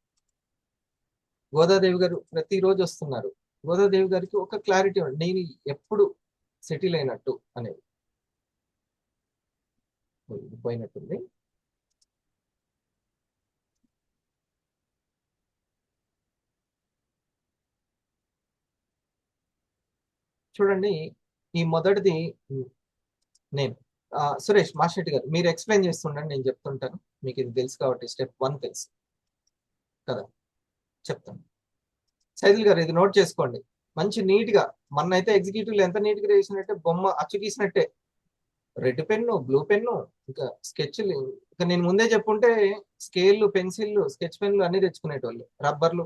గోదాదేవి గారు ప్రతిరోజు వస్తున్నారు. గోదాదేవి గారికి ఒక క్లారిటీ ఉంది, నేను ఎప్పుడు సెటిల్ అయినట్టు అనేది. పోయినట్టుంది. చూడండి, ఈ మొదటిది నేను సురేష్ మాషెట్టి గారు మీరు ఎక్స్ప్లెయిన్ చేస్తుండండి, నేను చెప్తుంటాను. మీకు ఇది తెలుసు కాబట్టి స్టెప్ 1 తెలుసు కదా, చెప్తాను. సైదుల్ గారు ఇది నోట్ చేసుకోండి, మంచి నీట్ గా. మొన్నైతే ఎగ్జిక్యూటివ్లు ఎంత నీట్ గా చేసినట్టే, బొమ్మ అచ్చు గీసినట్టే, రెడ్ పెన్ను, బ్లూ పెన్ను, ఇంకా స్కెచ్లు. ఇంకా నేను ముందే చెప్పుంటే స్కేళ్ళు, పెన్సిళ్ళు, స్కెచ్ పెన్లు అన్ని తెచ్చుకునేటోళ్ళు, రబ్బర్లు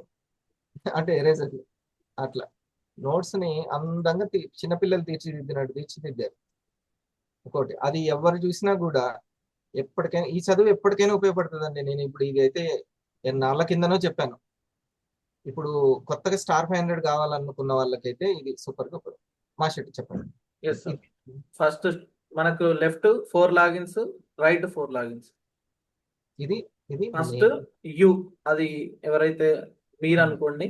అంటే ఎరేజర్లు. అట్లా నోట్స్ ని అందంగా చిన్నపిల్లలు తీర్చిదిద్దినట్టు తీర్చిదిద్దారు. ఒకటి అది ఎవరు చూసినా కూడా ఎప్పటికైనా ఈ చదువు ఎప్పటికైనా ఉపయోగపడుతుందండి. నేను ఇప్పుడు ఇదైతే ఎన్నాళ్ళ కిందనో చెప్పాను. ఇప్పుడు కొత్తగా స్టార్ 500 కావాలనుకున్న వాళ్ళకైతే ఇది సూపర్ గా మాషెట్టి చెప్పండి. ఫస్ట్ మనకు లెఫ్ట్ 4 లాగిన్స్, రైట్ 4 లాగిన్స్. ఇది ఇది ఫస్ట్ యు, అది ఎవరైతే మీరు అనుకోండి.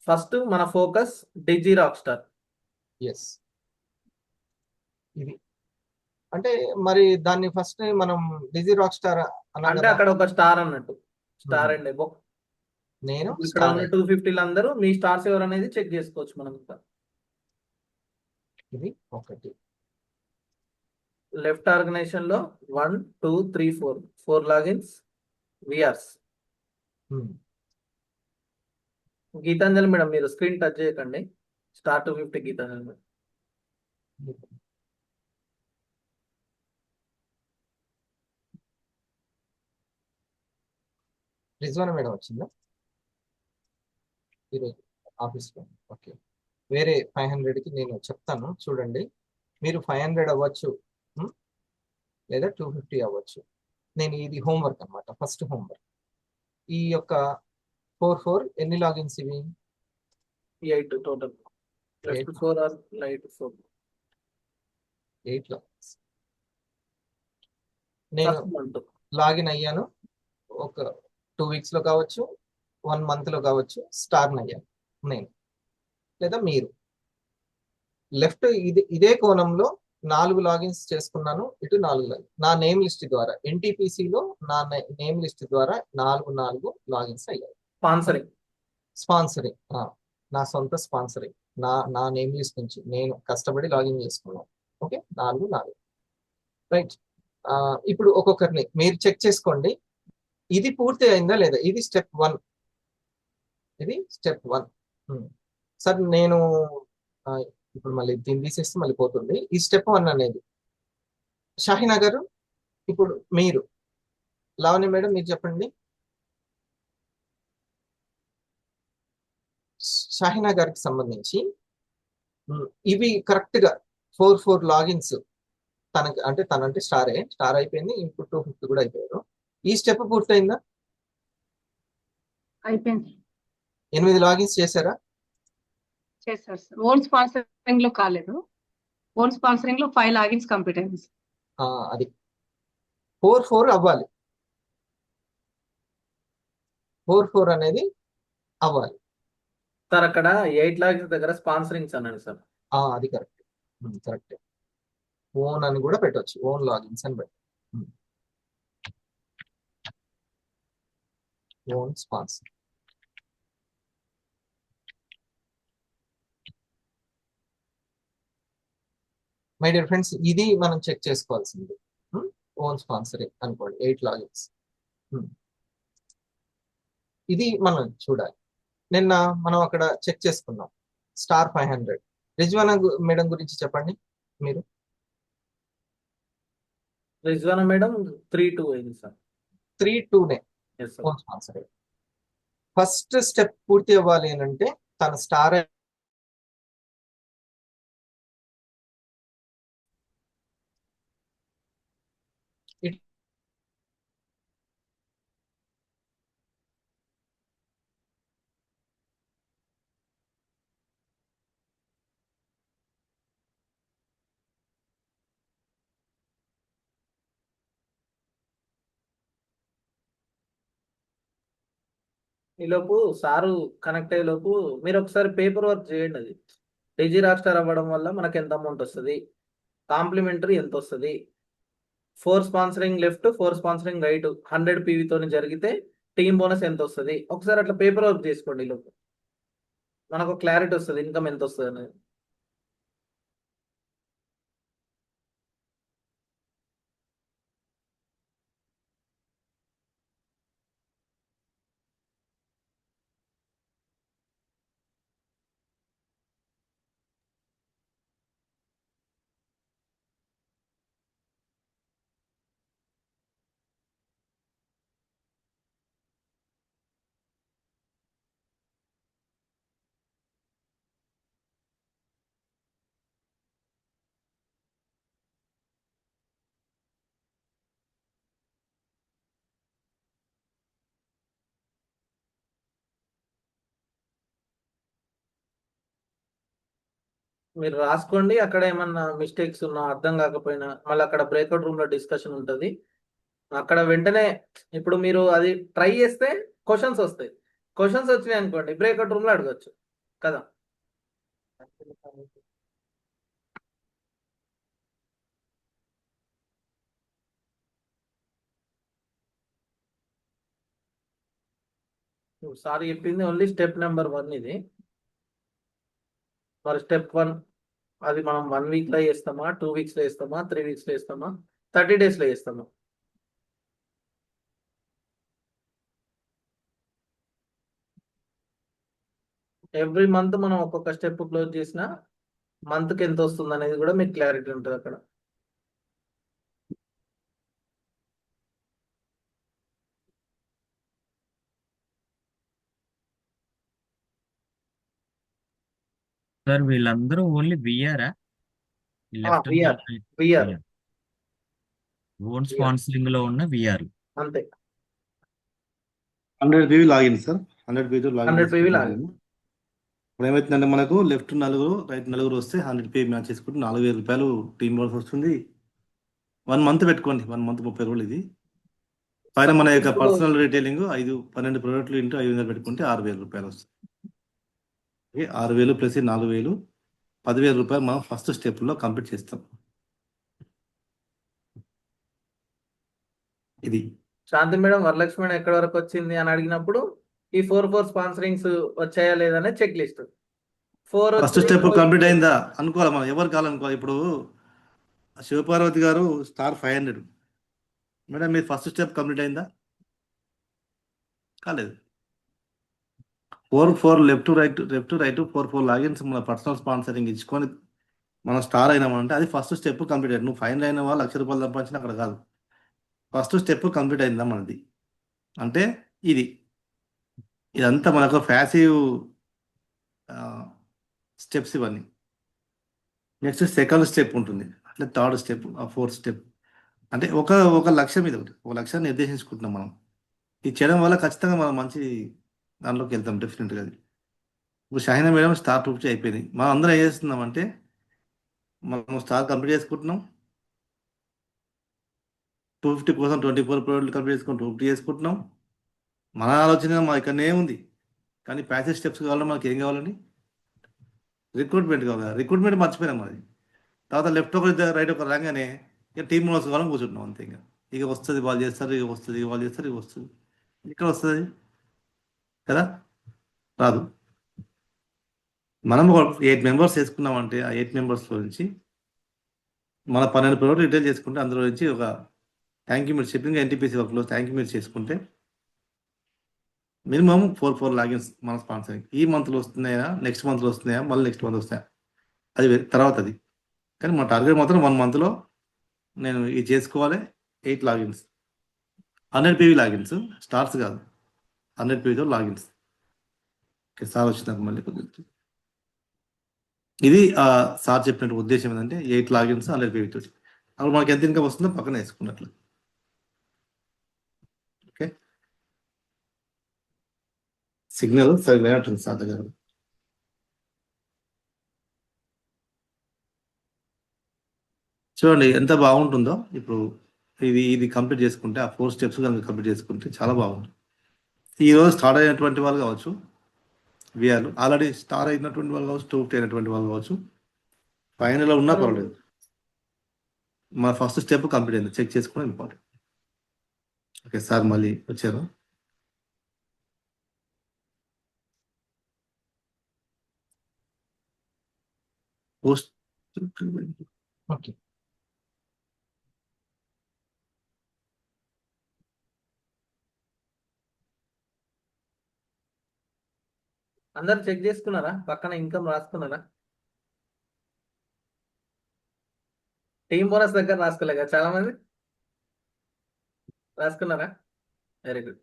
ఫస్ట్ మన ఫోకస్ డిజి రాక్ స్టార్. ఎస్, ఇది అంటే మరి దాన్ని ఫస్ట్ మనం డిజి రాక్ స్టార్ అంటే అక్కడ ఒక స్టార్ అన్నట్టు, స్టార్ అండ్ ఎబో. నేను ఇక్కడ ఉన్న 250 అందరూ మీ స్టార్స్ ఎవరు అనేది చెక్ చేసుకోవచ్చు మనం. ఇది ఒకటి లెఫ్ట్ ఆర్గనైజేషన్ లో 1 2 3 4 లాగిన్స్ విఆర్స్. గీతాంజలి మేడం మీరు స్క్రీన్ టచ్ చేయకండి, star 250 Geetanjali madam. Rizwana madam వచ్చిందా ఈరోజు ఆఫీస్లో? ఓకే, వేరే 500కి నేను చెప్తాను చూడండి. మీరు 500 అవ్వచ్చు లేదా 250 అవ్వచ్చు. నేను ఇది హోంవర్క్ అనమాట, ఫస్ట్ హోంవర్క్. ఈ యొక్క 4 ఎన్ని లాగిన్స్ ఇవి? 8 total. Left 4 or right 4? 8 logins. నేను లాగిన్ అయ్యాను, ఒక 2 weeks లో కావచ్చు, 1 month లో కావచ్చు, స్టార్ అయ్యాను నేను లేదా మీరు. లెఫ్ట్ ఇదే కోణంలో 4 లాగిన్స్ చేసుకున్నాను, ఇటు 4 లాగిన్. నా నేమ్ లిస్ట్ ద్వారా ఎన్టీపీసీలో నా నేమ్ లిస్ట్ ద్వారా 4 లాగిన్స్ అయ్యాయి. స్పాన్సరింగ్ నా సొంత స్పాన్సరింగ్, నా నేమ్ లిస్ట్ నుంచి నేను కష్టపడి లాగిన్ చేసుకున్నాను. Okay, 4 right. ఇప్పుడు ఒక్కొక్కరిని మీరు చెక్ చేసుకోండి, ఇది పూర్తి అయిందా లేదా. ఇది స్టెప్ 1. ఇది స్టెప్ 1. సార్ నేను ఇప్పుడు మళ్ళీ దీన్ని తీసేస్తే మళ్ళీ పోతుంది. ఈ స్టెప్ 1 అనేది షాహినా గారు, ఇప్పుడు మీరు లావణ్య మేడం మీరు చెప్పండి. షాహినా గారికి సంబంధించి ఇవి కరెక్ట్ గా 4 లాగిన్స్ తనంటే స్టార్ అయిపోయింది, ఇప్పుడు 250 కూడా అయిపోయారు. ఈ స్టెప్ పూర్తయిందా? అయిపోయింది. 8 లాగిన్స్ చేశారా? చేశారు సార్. ఓన్ స్పాన్సరింగ్ లో కాలేదు. ఓన్ స్పాన్సరింగ్ లో 5 లాగిన్స్ కంప్లీట్ అయింది సార్. అది 4 అవ్వాలి. 4 అనేది అవ్వాలి. సార్ అక్కడ 8 లాగిన్స్ దగ్గర స్పాన్సరింగ్స్ అన్నాడు సార్. అది కరెక్ట్. ఓన్ అని కూడా పెట్టవచ్చు, ఓన్ లాగిన్స్ అని పెట్టు. Own sponsor. My dear friends, ఇది మనం చెక్ చేసుకోవాల్సింది. ఓన్ స్పాన్సరింగ్ అనుకోండి, 8 లాగిన్స్. ఇది మనం చూడాలి. నిన్న మనం అక్కడ చెక్ చేసుకున్నాం స్టార్ 500. రిజ్వానా మేడం గురించి చెప్పండి మీరు. రిజ్వానా మేడం 3-2 అయింది సార్. 3-2నే Yes, sir. Own sponsoring. First step పూర్తి అవ్వాలి అని అంటే తన స్టార్ ఈలోపు సారు కనెక్ట్ అయ్యే లోపు మీరు ఒకసారి పేపర్ వర్క్ చేయండి. అది డిజీ రాస్టార్ అవ్వడం వల్ల మనకి ఎంత అమౌంట్ వస్తుంది, కాంప్లిమెంటరీ ఎంత వస్తుంది, 4 sponsoring left 4 sponsoring right 100 PV తోని జరిగితే టీమ్ బోనస్ ఎంత వస్తుంది, ఒకసారి అట్లా పేపర్ వర్క్ చేసుకోండి. ఈలోపు మనకు క్లారిటీ వస్తుంది ఇన్కమ్ ఎంత వస్తుంది అనేది. మీరు రాసుకోండి, అక్కడ ఏమన్నా మిస్టేక్స్ ఉన్నా అర్థం కాకపోయినా మళ్ళీ అక్కడ బ్రేక్అవుట్ రూమ్ లో డిస్కషన్ ఉంటుంది. అక్కడ వెంటనే ఇప్పుడు మీరు అది ట్రై చేస్తే క్వశ్చన్స్ వస్తాయి. క్వశ్చన్స్ వచ్చినాయి అనుకోండి బ్రేక్అవుట్ రూమ్ లో అడగచ్చు కదా. సార్ చెప్పింది ఓన్లీ స్టెప్ నెంబర్ 1 ఇది. మరి స్టెప్ 1 అది మనం 1 వీక్ లో చేస్తామా, 2 వీక్స్ లో చేస్తామా, 3 వీక్స్ లో చేస్తామా, 30 days లో చేస్తామా? ఎవ్రీ మంత్ మనం ఒక్కొక్క స్టెప్ క్లోజ్ చేసిన మంత్కి ఎంత వస్తుంది అనేది కూడా మీకు క్లారిటీ ఉంటుంది అక్కడ. సార్ వీళ్ళందరూ ఓన్లీ విఆరా? లెఫ్ట్ విఆర్ ఓన్ స్పాన్సరింగ్ లో ఉన్న విఆర్ అంతే. 100 PV login sir, 100 PV 100 PV login. ఇప్పుడు ఏమవుతుందంటే మనకు లెఫ్ట్ 4 రైట్ 4 వస్తే 100 PV మ్యాచ్ చేసుకుంటే 4000 రూపాయలు టీమ్ బోనస్ వస్తుంది. 1 month పెట్టుకోండి, 1 month 30 రోజులు. ఇది పైన మన యొక్క పర్సనల్ రీటైలింగ్ 12 ప్రోడక్ట్లు ఇంటూ 500 పెట్టుకుంటే 6000 రూపాయలు వస్తుంది. 6000 ప్లస్ 4000 10,000 రూపాయలు మనం ఫస్ట్ స్టెప్ లో కంప్లీట్ చేస్తాం. ఇది శాంతి మేడం వరలక్ష్మి మేడం ఎక్కడి వరకు వచ్చింది అని అడిగినప్పుడు ఈ 4 స్పాన్సరింగ్స్ వచ్చాయా లేదనే check list. 4 first step complete అయిందా అనుకోవాలి మనం, ఎవరు కావాలనుకోవాలి. ఇప్పుడు శివపార్వతి గారు స్టార్ 500 మేడం, మీరు ఫస్ట్ స్టెప్ కంప్లీట్ అయిందా? కాలేదు. 4 లెఫ్ట్ రైట్ 4 లాగిన్స్ మన పర్సనల్ స్పాన్సరింగ్ ఇచ్చుకొని మనం స్టార్ అయినామంటే అది ఫస్ట్ స్టెప్ కంప్లీట్ అయ్యింది. నువ్వు ఫైనల్ అయిన వాళ్ళు 1,00,000 రూపాయలు సంపాదించిన అక్కడ కాదు, ఫస్ట్ స్టెప్ కంప్లీట్ అయిందా మనది అంటే. ఇదంతా మనకు ప్యాసివ్ స్టెప్స్ ఇవన్నీ. నెక్స్ట్ సెకండ్ స్టెప్ ఉంటుంది, అట్లా థర్డ్ స్టెప్, ఆ ఫోర్త్ స్టెప్. అంటే ఒక ఒక లక్ష్యం మీద ఒకటి, ఒక లక్ష్యాన్ని నిర్దేశించుకుంటున్నాం మనం. ఇది చేయడం వల్ల ఖచ్చితంగా మనం మంచి దాంట్లోకి వెళ్తాం డెఫినెట్గా. అది ఇప్పుడు షాహినా మేడం స్టార్ 250 అయిపోయింది. మనం అందరం ఏం చేస్తున్నామంటే మనం స్టార్ కంప్లీట్ చేసుకుంటున్నాం, 250 కోసం 24 ప్రోడక్ట్లు కంప్లీట్ చేసుకుని 250 చేసుకుంటున్నాం. మన ఆలోచన మా ఇక్కడనే ఉంది, కానీ ప్యాసేజ్ స్టెప్స్ కావాలంటే మనకి ఏం కావాలండి? రిక్రూట్మెంట్ కావాలి. రిక్రూట్మెంట్ మర్చిపోయినాం అది. తర్వాత లెఫ్ట్ ఒకరు రైట్ ఒకరు రాగానే ఇక టీమ్ మెంబర్స్ కావాలని కూర్చుంటున్నాం అంతే. ఇక వస్తుంది, వాళ్ళు చేస్తారు, ఇక వస్తుంది, ఇక వాళ్ళు చేస్తారు, ఇక వస్తుంది. ఇక్కడ వస్తుంది కదా, రాదు. మనం ఒక 8 మెంబర్స్ వేసుకున్నామంటే ఆ 8 మెంబర్స్లో నుంచి మన 12 ప్రోడక్ట్ రిటైల్ చేసుకుంటే అందులో నుంచి ఒక థ్యాంక్ యూ మీరు షిప్పింగ్ ఎన్టీపీసీ వర్క్లో థ్యాంక్ యూ మీరు చేసుకుంటే మినిమం 4 లాగిన్స్ మన స్పాన్సరింగ్. ఈ మంత్లో వస్తున్నాయా, నెక్స్ట్ మంత్లో వస్తున్నాయా, మళ్ళీ నెక్స్ట్ మంత్ వస్తాయా, అది తర్వాత అది. కానీ మా టార్గెట్ మాత్రం 1 మంత్లో నేను ఇది చేసుకోవాలి. 8 లాగిన్స్, 100 PV లాగిన్స్, స్టార్స్ కాదు, 100 PVతో లాగిన్స్. ఓకే సార్ వచ్చినాక మళ్ళీ కొద్దిగా ఇది సార్ చెప్పినట్టు ఉద్దేశం ఏంటంటే 8 లాగిన్స్ 100 PV తోటి అప్పుడు మనకి ఎంత ఇన్కమ్ వస్తుందో పక్కన వేసుకున్నట్లు. ఓకే, సిగ్నల్ సరిగ్గా ఉంటుంది సార్ దగ్గర. చూడండి ఎంత బాగుంటుందో. ఇప్పుడు ఇది కంప్లీట్ చేసుకుంటే, ఆ 4 స్టెప్స్ కనుక కంప్లీట్ చేసుకుంటే చాలా బాగుంటుంది. ఈరోజు స్టార్ట్ అయినటువంటి వాళ్ళు కావచ్చు, విఆర్లు ఆల్రెడీ స్టార్ అయినటువంటి వాళ్ళు కావచ్చు, 250 అయినటువంటి వాళ్ళు కావచ్చు, ఫైనల్లో ఉన్నా పర్వాలేదు. మన ఫస్ట్ స్టెప్ కంప్లీట్ అయింది, చెక్ చేసుకోవడం ఇంపార్టెంట్. ఓకే సార్ మళ్ళీ వచ్చారు. పోస్ట్ ఓకే, అందరు చెక్ చేసుకున్నారా? పక్కన ఇన్కమ్ రాసుకున్నారా? టీమ్ బోనస్ దగ్గర రాసుకోలేక చాలా మంది రాసుకున్నారా? Very good.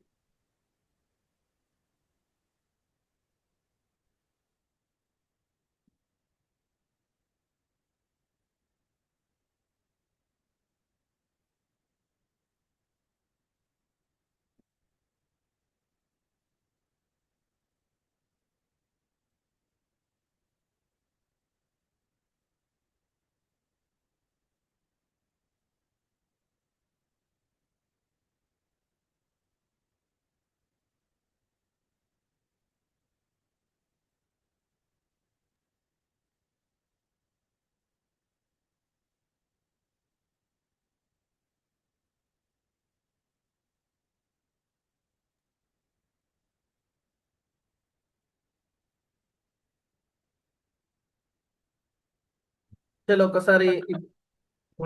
చలో ఒకసారి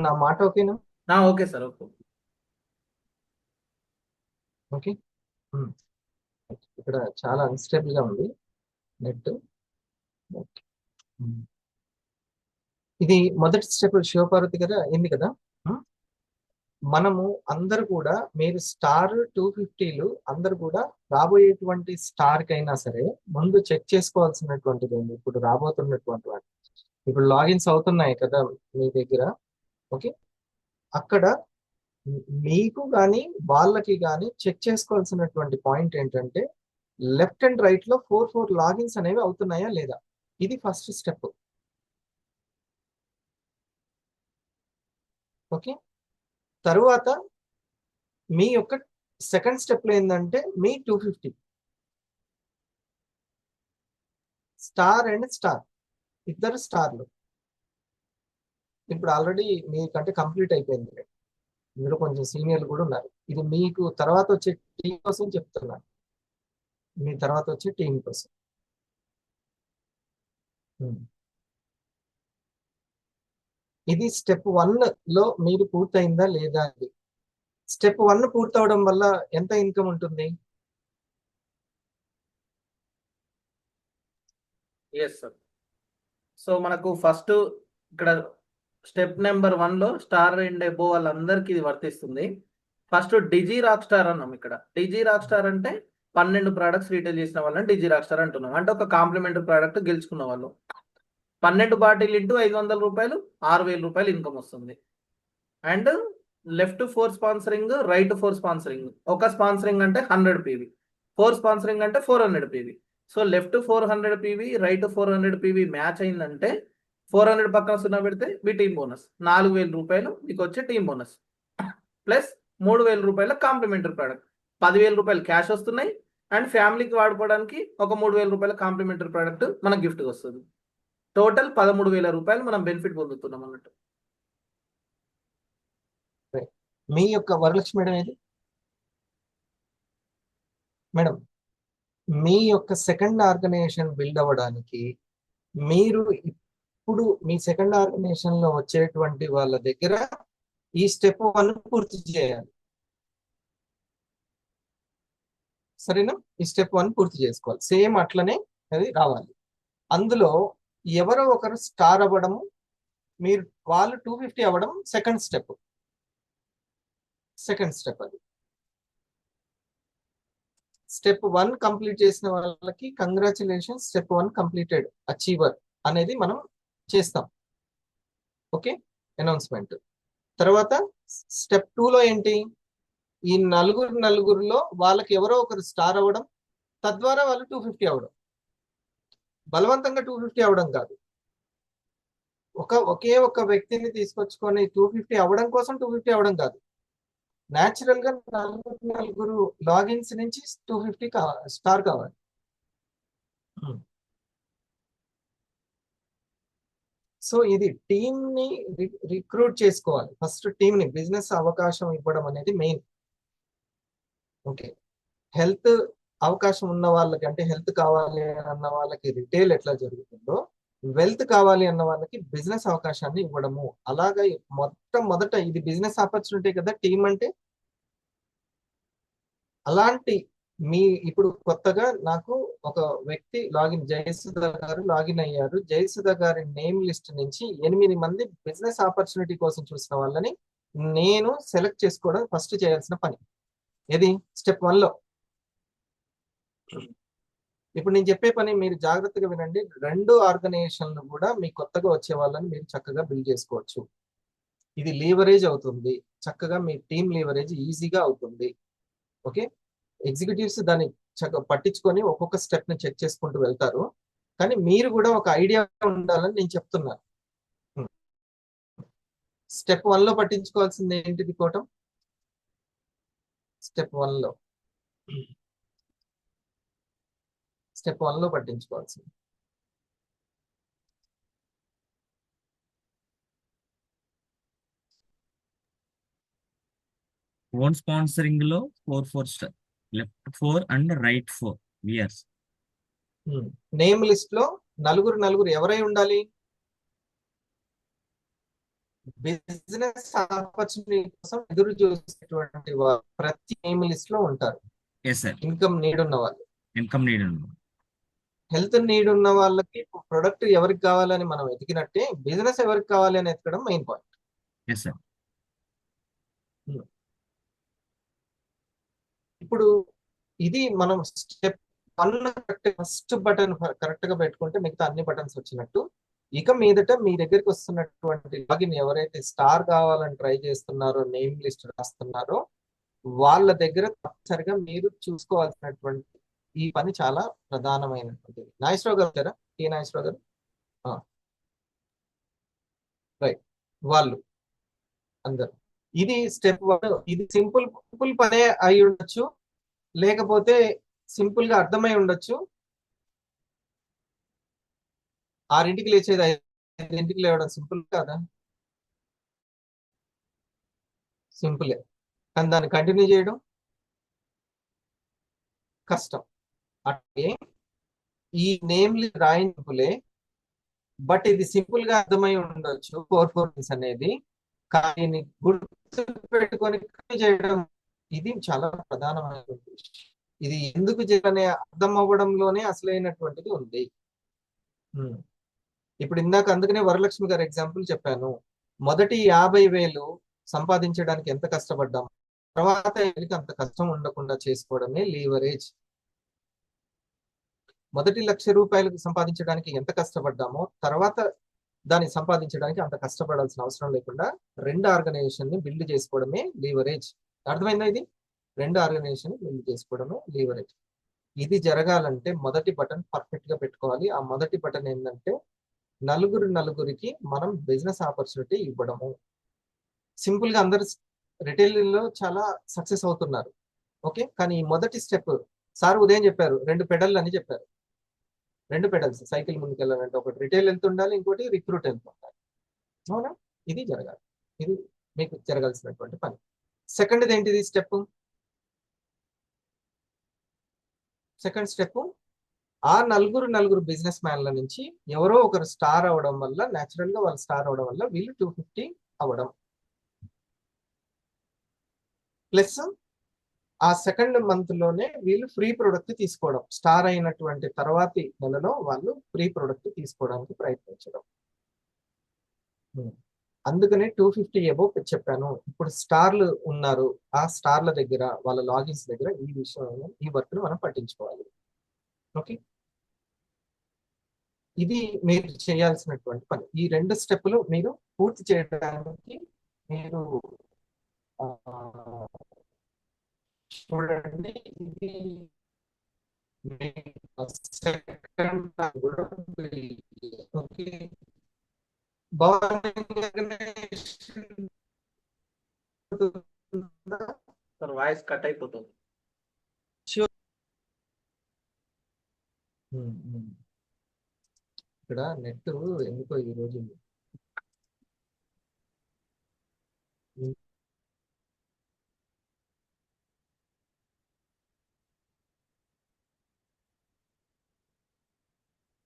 నా మాట ఓకేనా? Okay sir, okay. ఓకే, ఇక్కడ చాలా అన్స్టేబుల్ గా ఉంది నెట్. ఓకే, ఇది మొదటి స్టెప్ శివపార్వతి గారు అయింది కదా. మనము అందరు కూడా, మీరు స్టార్ 250లు అందరు కూడా రాబోయేటువంటి స్టార్ కైనా సరే ముందు చెక్ చేసుకోవాల్సినటువంటిది ఏంటి? ఇప్పుడు రాబోతున్నటువంటి వాటి, ఇప్పుడు లాగిన్స్ అవుతున్నాయి కదా మీ దగ్గర. ఓకే, అక్కడ మీకు కానీ వాళ్ళకి కానీ చెక్ చేసుకోవాల్సినటువంటి పాయింట్ ఏంటంటే లెఫ్ట్ అండ్ రైట్ లో 4 లాగిన్స్ అనేవి అవుతున్నాయా లేదా, ఇది ఫస్ట్ స్టెప్. ఓకే, తరువాత మీ యొక్క సెకండ్ స్టెప్ లో ఏంటంటే మీ 250 స్టార్ అండ్ స్టార్, ఇద్దరు స్టార్లు ఇప్పుడు ఆల్రెడీ మీకంటే కంప్లీట్ అయిపోయింది. ఇందులో కొంచెం సీనియర్లు కూడా ఉన్నారు. ఇది మీకు తర్వాత వచ్చే టీం కోసం చెప్తున్నాను, మీ తర్వాత వచ్చే టీం కోసం. ఇది స్టెప్ 1 లో మీరు పూర్తయిందా లేదా అది. స్టెప్ 1 పూర్తవడం వల్ల ఎంత ఇన్కమ్ ఉంటుంది? Yes sir. సో మనకు ఫస్ట్ ఇక్కడ స్టెప్ నెంబర్ 1 లో స్టార్ అండ్ ఎబో వాళ్ళందరికీ ఇది వర్తిస్తుంది. ఫస్ట్ డిజీ రాక్ స్టార్ అన్నాం. ఇక్కడ డిజీ రాక్ స్టార్ అంటే 12 ప్రోడక్ట్స్ రీటైల్ చేసిన వాళ్ళని డిజీ రాక్ స్టార్ అంటున్నాం. అంటే ఒక కాంప్లిమెంటరీ ప్రోడక్ట్ గెలుచుకున్న వాళ్ళు. 12 బాటిల్ ఇంటూ 500 రూపాయలు, 6,000 రూపాయలు ఇన్కమ్ వస్తుంది. And left 4 sponsoring, right 4 sponsoring. ఒక స్పాన్సరింగ్ అంటే 100 పీవీ, 4 స్పాన్సరింగ్ అంటే 400 PV. So left 400 PV, right 400 PV match అయిందంటే 400 పక్కన 0 పెడితే మీ టీం బోనస్ 4,000 రూపాయలు మీకు వచ్చే టీం బోనస్, ప్లస్ 3,000 రూపాయల కాంప్లిమెంటరీ ప్రోడక్ట్. 10,000 రూపాయలు క్యాష్ వస్తున్నాయి అండ్ ఫ్యామిలీకి వాడుకోవడానికి ఒక 3,000 రూపాయల కాంప్లిమెంటరీ ప్రోడక్ట్ మనకు గిఫ్ట్ వస్తుంది. టోటల్ 13,000 రూపాయలు మనం బెనిఫిట్ పొందుతున్నాం అన్నట్టు. మీ యొక్క వరలక్ష్మి మేడం ఏది మేడం? మీ యొక్క సెకండ్ ఆర్గనైజేషన్ బిల్డ్ అవ్వడానికి మీరు ఇప్పుడు మీ సెకండ్ ఆర్గనైజేషన్ లో వచ్చేటువంటి వాళ్ళ దగ్గర ఈ స్టెప్ 1 పూర్తి చేయాలి. సరేనా? ఈ స్టెప్ 1 పూర్తి చేసుకోవాలి. సేమ్ అట్లనే అది రావాలి. అందులో ఎవరో ఒకరు స్టార్ అవ్వడము, మీరు వాళ్ళు 250 అవ్వడం సెకండ్ స్టెప్. అది స్టెప్ 1 కంప్లీట్ చేసిన వాళ్ళకి కంగ్రాచులేషన్, స్టెప్ 1 కంప్లీటెడ్, అచీవర్ అనేది మనం చేస్తాం. Okay, announcement. తర్వాత స్టెప్ 2లో ఏంటి? ఈ నలుగురిలో వాళ్ళకి ఎవరో ఒకరు స్టార్ అవ్వడం, తద్వారా వాళ్ళు 250 అవ్వడం. బలవంతంగా 250 అవ్వడం కాదు, ఒకే ఒక వ్యక్తిని తీసుకొచ్చుకొని 250 అవ్వడం కోసం 250 అవ్వడం కాదు. న్యాచురల్ గా నలుగురు లాగిన్స్ నుంచి 250 స్టార్ కావాలి. సో ఇది టీమ్ ని రిక్రూట్ చేసుకోవాలి. ఫస్ట్ టీమ్ ని బిజినెస్ అవకాశం ఇవ్వడం అనేది మెయిన్. ఓకే, హెల్త్ అవకాశం ఉన్న వాళ్ళకి, అంటే హెల్త్ కావాలి అన్న వాళ్ళకి రిటైల్ ఎట్లా జరుగుతుందో, వెల్త్ కావాలి అన్న వాళ్ళకి బిజినెస్ అవకాశాన్ని ఇవ్వడము. అలాగా మొదట ఇది బిజినెస్ ఆపర్చునిటీ కదా టీమ్ అంటే. అలాంటి మీ ఇప్పుడు కొత్తగా నాకు ఒక వ్యక్తి జయసుధ గారు లాగిన్ అయ్యారు. జయసుధ గారి నేమ్ లిస్ట్ నుంచి 8 మంది బిజినెస్ ఆపర్చునిటీ కోసం చూసిన వాళ్ళని నేను సెలెక్ట్ చేసుకోవడం ఫస్ట్ చేయాల్సిన పని. ఏది? స్టెప్ 1లో. ఇప్పుడు నేను చెప్పే పని మీరు జాగ్రత్తగా వినండి. 2 ఆర్గనైజేషన్లు కూడా మీ కొత్తగా వచ్చే వాళ్ళని మీరు చక్కగా బిల్డ్ చేసుకోవచ్చు. ఇది లీవరేజ్ అవుతుంది, చక్కగా మీ టీమ్ లీవరేజ్ ఈజీగా అవుతుంది. ఓకే, ఎగ్జిక్యూటివ్స్ దాన్ని చక్కగా పట్టించుకొని ఒక్కొక్క స్టెప్ ని చెక్ చేసుకుంటూ వెళ్తారు. కానీ మీరు కూడా ఒక ఐడియా ఉండాలని నేను చెప్తున్నాను. స్టెప్ 1లో పట్టించుకోవాల్సింది ఏంటిది కోటం? స్టెప్ 1లో పట్టించుకోవాల్సింది ఓన్ స్పాన్సరింగ్ లో 4 left 4 and right 4 years. Name list లో నలుగురు ఎవరై ఉండాలి? బిజినెస్ ఆపర్చునిటీ కోసం ఎదురు చూసేటువంటి ప్రతి నేమ్ లిస్ట్ లో ఉంటారు. ఇన్కమ్ నీడ్ ఉన్న వాళ్ళు, హెల్త్ నీడ్ ఉన్న వాళ్ళకి ప్రొడక్ట్ ఎవరికి కావాలని మనం వెతికినట్టే బిజినెస్ ఎవరికి కావాలి అని ఎతకడం మెయిన్ పాయింట్. ఇప్పుడు ఇది మనం స్టెప్ 1 ఫస్ట్ బటన్ కరెక్ట్ గా పెట్టుకుంటే మిగతా అన్ని బటన్స్ వచ్చినట్టు. ఇక మీదట మీ దగ్గరికి వస్తున్నటువంటి లాగిన్ ఎవరైతే స్టార్ కావాలని ట్రై చేస్తున్నారో, నేమ్ లిస్ట్ రాస్తున్నారో, వాళ్ళ దగ్గర తప్పనిసరిగా మీరు చూసుకోవాల్సినటువంటి ఈ పని చాలా ప్రధానమైనటువంటిది. నాగేశ్వరరావు గారు కదా, టి నాగేశ్వరరావు గారు, రైట్, వాళ్ళు అందరు. ఇది స్టెప్ 1. ఇది సింపుల్ పనే అయి ఉండొచ్చు, లేకపోతే సింపుల్ గా అర్థమై ఉండొచ్చు. 6ంటికి లేచేది 5ంటికి లేవడం సింపుల్ కాదా? సింపులే, కానీ దాన్ని కంటిన్యూ చేయడం కష్టం. అంటే ఈ నేమ్ రాయింపులే, బట్ ఇది సింపుల్ గా అర్థమై ఉండొచ్చు 4 అనేది, కానీ గుర్తు పెట్టుకొని చేయడం ఇది చాలా ప్రధానమైనటువంటి విషయం. ఇది ఎందుకు చేయాలనే అర్థం అవ్వడంలోనే అసలైనటువంటిది ఉంది. ఇప్పుడు ఇందాక అందుకనే వరలక్ష్మి గారి ఎగ్జాంపుల్ చెప్పాను. మొదటి 50,000 సంపాదించడానికి ఎంత కష్టపడ్డాం, తర్వాత అంత కష్టం ఉండకుండా చేసుకోవడమే లీవరేజ్. మొదటి 1,00,000 రూపాయలు సంపాదించడానికి ఎంత కష్టపడ్డామో తర్వాత దాన్ని సంపాదించడానికి అంత కష్టపడాల్సిన అవసరం లేకుండా 2 ఆర్గనైజేషన్ ని బిల్డ్ చేసుకోవడమే లీవరేజ్. అర్థమైందా? ఇది 2 ఆర్గనైజేషన్ బిల్డ్ చేసుకోవడమే లీవరేజ్. ఇది జరగాలంటే మొదటి బటన్ పర్ఫెక్ట్ గా పెట్టుకోవాలి. ఆ మొదటి బటన్ ఏంటంటే నలుగురికి మనం బిజినెస్ ఆపర్చునిటీ ఇవ్వడము. సింపుల్ గా అందరు రిటైల్ లో చాలా సక్సెస్ అవుతున్నారు. ఓకే, కానీ ఈ మొదటి స్టెప్ సార్ ఉదయం చెప్పారు, 2 పెడల్ అని చెప్పారు. 2 పెడల్స్ సైకిల్ ముందుకెళ్ళాలంటే ఒకటి రిటైల్ వెళ్తూ ఉండాలి, ఇంకోటి రిక్రూట్ వెళ్తూ ఉండాలి. అవునా? ఇది జరగాలి. ఇది మీకు జరగాల్సినటువంటి పని. సెకండ్ ఏంటిది స్టెప్? సెకండ్ స్టెప్ ఆ నలుగురు బిజినెస్ మ్యాన్ల నుంచి ఎవరో ఒకరు స్టార్ అవడం వల్ల, న్యాచురల్ గా వాళ్ళు స్టార్ అవడం వల్ల వీళ్ళు 250 అవ్వడం, ప్లస్ ఆ సెకండ్ మంత్ లోనే వీళ్ళు ఫ్రీ ప్రొడక్ట్ తీసుకోవడం. స్టార్ అయినటువంటి తర్వాతి నెలలో వాళ్ళు ఫ్రీ ప్రొడక్ట్ తీసుకోవడానికి ప్రయత్నించడం. అందుకనే 250 అబోవ్ చెప్పాను. ఇప్పుడు స్టార్లు ఉన్నారు, ఆ స్టార్ల దగ్గర వాళ్ళ లాగిన్స్ దగ్గర ఈ విషయం, ఈ వర్క్ ను మనం పట్టించుకోవాలి. ఓకే, ఇది మీరు చేయాల్సినటువంటి పని. ఈ 2 స్టెప్పులు మీరు పూర్తి చేయడానికి మీరు చూడండి. ఇది second okay. Sir voice cut అయిపోతుంది. ఇక్కడ నెట్ ఎందుకో ఈ రోజు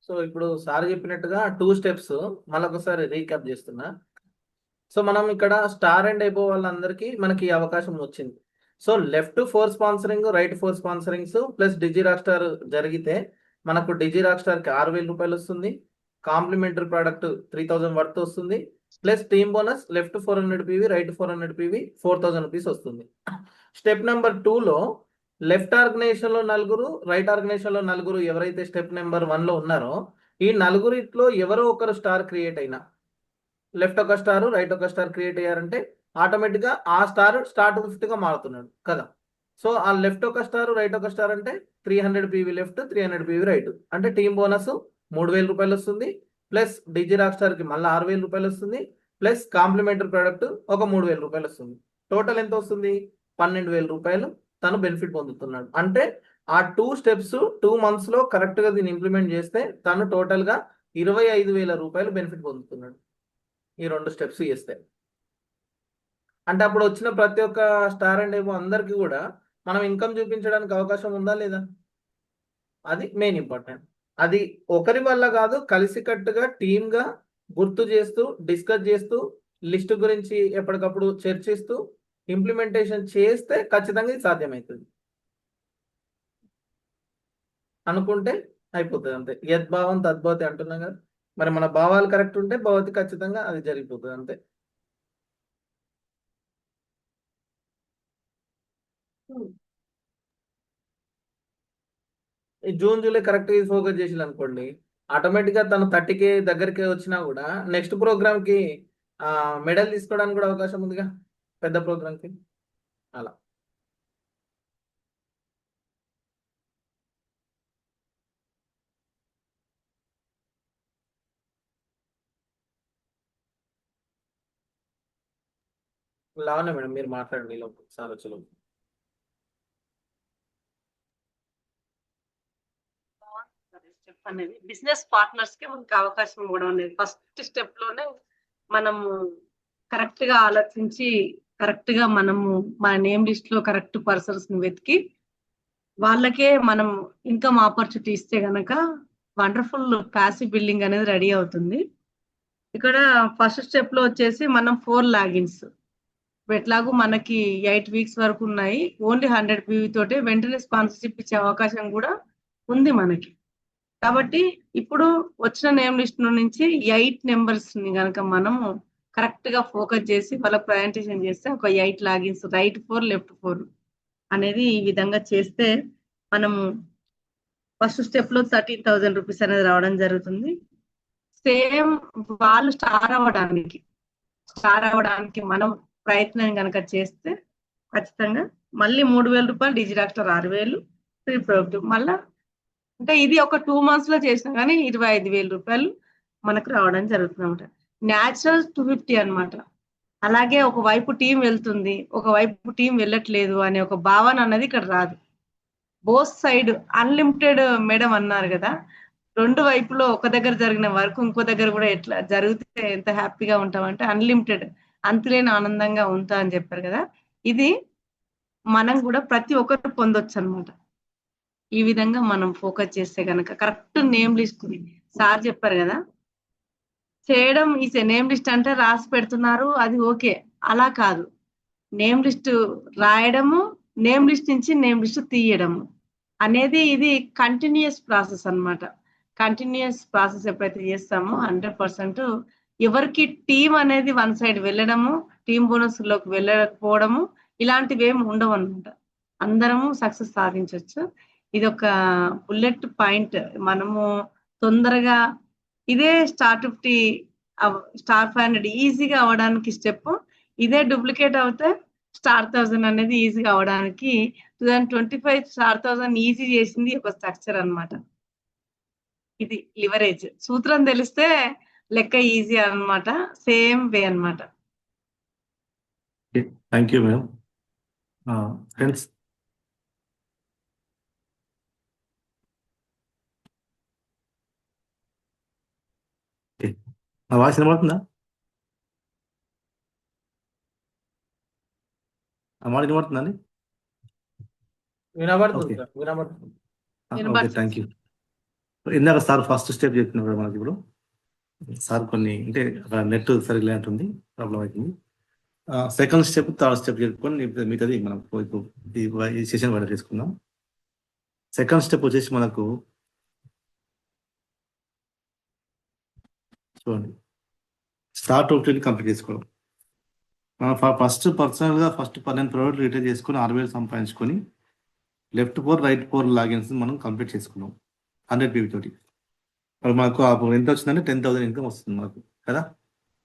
సో ఇప్పుడు సార్ చెప్పినట్టుగా 2 స్టెప్స్ మళ్ళొకసారి రీక్యాప్ చేస్తున్నా. సో మనం ఇక్కడ స్టార్ అండ్ అయిపో వాళ్ళందరికీ మనకి అవకాశం వచ్చింది. So left 4 sponsoring, right 4 sponsorings plus digi rock star జరిగితే మనకు డిజి రాక్ స్టార్కి 6,000 రూపాయలు వస్తుంది. కాంప్లిమెంటరీ ప్రోడక్ట్ 3,000 వర్త్ వస్తుంది. Plus team bonus left 400 PV, right 400 PV 4,000 rupees వస్తుంది. స్టెప్ నెంబర్ 2లో లెఫ్ట్ ఆర్గనైజేషన్ లో 4, రైట్ ఆర్గనైజేషన్ లో 4 ఎవరైతే స్టెప్ నెంబర్ 1లో ఉన్నారో ఈ 4 ఎవరో ఒకరు స్టార్ క్రియేట్ అయినా, లెఫ్ట్ ఒక స్టార్ రైట్ ఒక స్టార్ క్రియేట్ అయ్యారంటే ఆటోమేటిక్ గా ఆ స్టార్ స్టార్ 250 గా మారుతున్నాడు కదా. సో ఆ లెఫ్ట్ ఒక స్టార్ రైట్ ఒక స్టార్ అంటే 300 పీవీ లెఫ్ట్, 300 పీవీ రైట్ అంటే టీమ్ బోనస్ 3,000 రూపాయలు వస్తుంది. ప్లస్ డిజి రాక్ స్టార్ కి మళ్ళీ 6,000 రూపాయలు వస్తుంది. ప్లస్ కాంప్లిమెంటరీ ప్రోడక్ట్ ఒక 3,000 రూపాయలు వస్తుంది. టోటల్ ఎంత వస్తుంది? 12,000 రూపాయలు తను బెనిఫిట్ పొందుతున్నాడు. అంటే ఆ 2 స్టెప్స్ 2 months లో కరెక్ట్ గా దీన్ని ఇంప్లిమెంట్ చేస్తే తను టోటల్ గా 25,000 రూపాయలు బెనిఫిట్ పొందుతున్నాడు ఈ 2 స్టెప్స్ చేస్తే. అంటే అప్పుడు వచ్చిన ప్రతి ఒక్క స్టార్ అండ్ ఏమో అందరికీ కూడా మనం ఇన్కమ్ చూపించడానికి అవకాశం ఉందా లేదా? అది మెయిన్ ఇంపార్టెంట్. అది ఒకరి వల్ల కాదు, కలిసికట్టుగా టీమ్ గా గుర్తు చేస్తూ, డిస్కస్ చేస్తూ, లిస్ట్ గురించి ఎప్పటికప్పుడు చర్చిస్తూ ఇంప్లిమెంటేషన్ చేస్తే ఖచ్చితంగా ఇది సాధ్యమవుతుంది. అనుకుంటే అయిపోతుంది అంతే. యద్భావం తద్భవతి అంటున్నాం కదా, మరి మన భావాలు కరెక్ట్ ఉంటే భవతి ఖచ్చితంగా అది జరిగిపోతుంది అంతే. ఈ జూన్ జూలై కరెక్ట్ గా ఫోకస్ చేసి అనుకోండి, ఆటోమేటిక్ గా తను 30K దగ్గరికి వచ్చినా కూడా నెక్స్ట్ ప్రోగ్రామ్ కి మెడల్ తీసుకోవడానికి కూడా అవకాశం ఉందిగా, పెద్ద ప్రోగ్రామ్ కి. అలా లావనే మేడం మీరు మాట్లాడండి లోపు సార్ వచ్చేలోపు. స్టెప్ అనేది బిజినెస్ పార్ట్నర్స్ కి మనకి అవకాశం ఇవ్వడం అనేది ఫస్ట్ స్టెప్ లోనే మనము కరెక్ట్ గా ఆలోచించి కరెక్ట్ గా మనము మన నేమ్ లిస్ట్ లో కరెక్ట్ పర్సన్స్ ని వెతికి వాళ్ళకే మనం ఇన్కమ్ ఆపర్చునిటీ ఇస్తే గనక వండర్ఫుల్ ప్యాసివ్ బిల్డింగ్ అనేది రెడీ అవుతుంది. ఇక్కడ ఫస్ట్ స్టెప్ లో వచ్చేసి మనం 4 లాగిన్స్ ఎట్లాగూ మనకి 8 weeks వరకు ఉన్నాయి. ఓన్లీ 100 PV తోటే వెంటనే స్పాన్సర్షిప్ ఇచ్చే అవకాశం కూడా ఉంది మనకి. కాబట్టి ఇప్పుడు వచ్చిన నేమ్ లిస్ట్ నుంచి 8 నెంబర్స్ ని కనుక మనము కరెక్ట్ గా ఫోకస్ చేసి వాళ్ళకి ప్రజెంటేషన్ చేస్తే ఒక 8 లాగిన్స్ రైట్ 4 లెఫ్ట్ 4 అనేది ఈ విధంగా చేస్తే మనము ఫస్ట్ స్టెప్ లో 13,000 రూపీస్ అనేది రావడం జరుగుతుంది. సేమ్ వాళ్ళు స్టార్ అవ్వడానికి మనం ప్రయత్నం కనుక చేస్తే ఖచ్చితంగా మళ్ళీ 3,000 రూపాయలు, డిజిరాక్టర్ 6,000, ప్రీ ప్రొడక్టివ్ మళ్ళా అంటే ఇది ఒక 2 months లో చేసినా కానీ 25,000 రూపాయలు మనకు రావడం జరుగుతుంది అనమాట. న్యాచురల్ 250 అన్నమాట. అలాగే ఒకవైపు టీం వెళ్తుంది, ఒకవైపు టీం వెళ్ళట్లేదు అనే ఒక భావన అన్నది ఇక్కడ రాదు. బోత్ సైడ్ అన్లిమిటెడ్ మేడం అన్నారు కదా, 2 వైపులో ఒక దగ్గర జరిగిన వర్క్ ఇంకో దగ్గర కూడా ఎట్లా జరిగితే ఎంత హ్యాపీగా ఉంటామంటే అన్లిమిటెడ్ అంతులేని ఆనందంగా ఉంటా అని చెప్పారు కదా. ఇది మనం కూడా ప్రతి ఒక్కరు పొందొచ్చు అనమాట. ఈ విధంగా మనం ఫోకస్ చేస్తే కనుక కరెక్ట్ నేమ్ లిస్ట్ సార్ చెప్పారు కదా, చేయడం ఈ నేమ్ లిస్ట్ అంటే రాసి పెడుతున్నారు అది ఓకే, అలా కాదు. నేమ్ లిస్ట్ రాయడము, నేమ్ లిస్ట్ నుంచి నేమ్ లిస్ట్ తీయడము అనేది ఇది కంటిన్యూస్ ప్రాసెస్ అన్నమాట. కంటిన్యూస్ ప్రాసెస్ ఎప్పుడైతే చేస్తామో 100% ఎవరికి టీం అనేది వన్ సైడ్ వెళ్ళడము, టీం బోనస్ లోకి వెళ్ళకపోవడము ఇలాంటివి ఏమి ఉండవు అనమాట. అందరము సక్సెస్ సాధించవచ్చు. ఇది ఒక బుల్లెట్ పాయింట్. మనము తొందరగా ఇదే స్టార్ 50 స్టార్ 500 ఈజీగా అవడానికి స్టెప్, ఇదే డూప్లికేట్ అవుతే స్టార్ 1000 అనేది ఈజీగా అవడానికి 2025 స్టార్ 1000 ఈజీ చేసింది ఒక స్ట్రక్చర్ అన్నమాట. ఇది లివరేజ్ సూత్రం తెలిస్తే లెక్క ఈజీ అన్నమాట. సేమ్ వే అన్నమాట. Thank you madam. ఫ్రెండ్స్, నా వాయిస్ వినబడుతుందా? నా మాట వినబడుతుందండి? వినబడుతుంది ఓకే సార్, వినబడుతుంది. Okay, thank you. ఇందాక సార్ ఫస్ట్ స్టెప్ చెప్తున్నారు మనకి. ఇప్పుడు సార్ కొన్ని అంటే నెట్ సరిగ్గా లేనట్టుంది, ప్రాబ్లం అవుతుంది. సెకండ్ స్టెప్, థర్డ్ స్టెప్ చెప్పుకొని మిగతాది మనం ఇప్పుడు ఈ సెషన్ కూడా తీసుకుందాం. సెకండ్ స్టెప్ వచ్చేసి మనకు చూడండి, స్టార్ 250 కంప్లీట్ చేసుకోవడం. మనం ఫస్ట్ పర్సనల్గా ఫస్ట్ 12 ప్రోడక్ట్ రిటైల్ చేసుకొని 6,000 సంపాదించుకొని లెఫ్ట్ 4 రైట్ 4 లాగిన్స్ మనం కంప్లీట్ చేసుకున్నాం 100 PV తోటి. మరి మనకు అప్పుడు ఎంత వచ్చిందంటే 10,000 ఇన్కమ్ వస్తుంది మనకు కదా.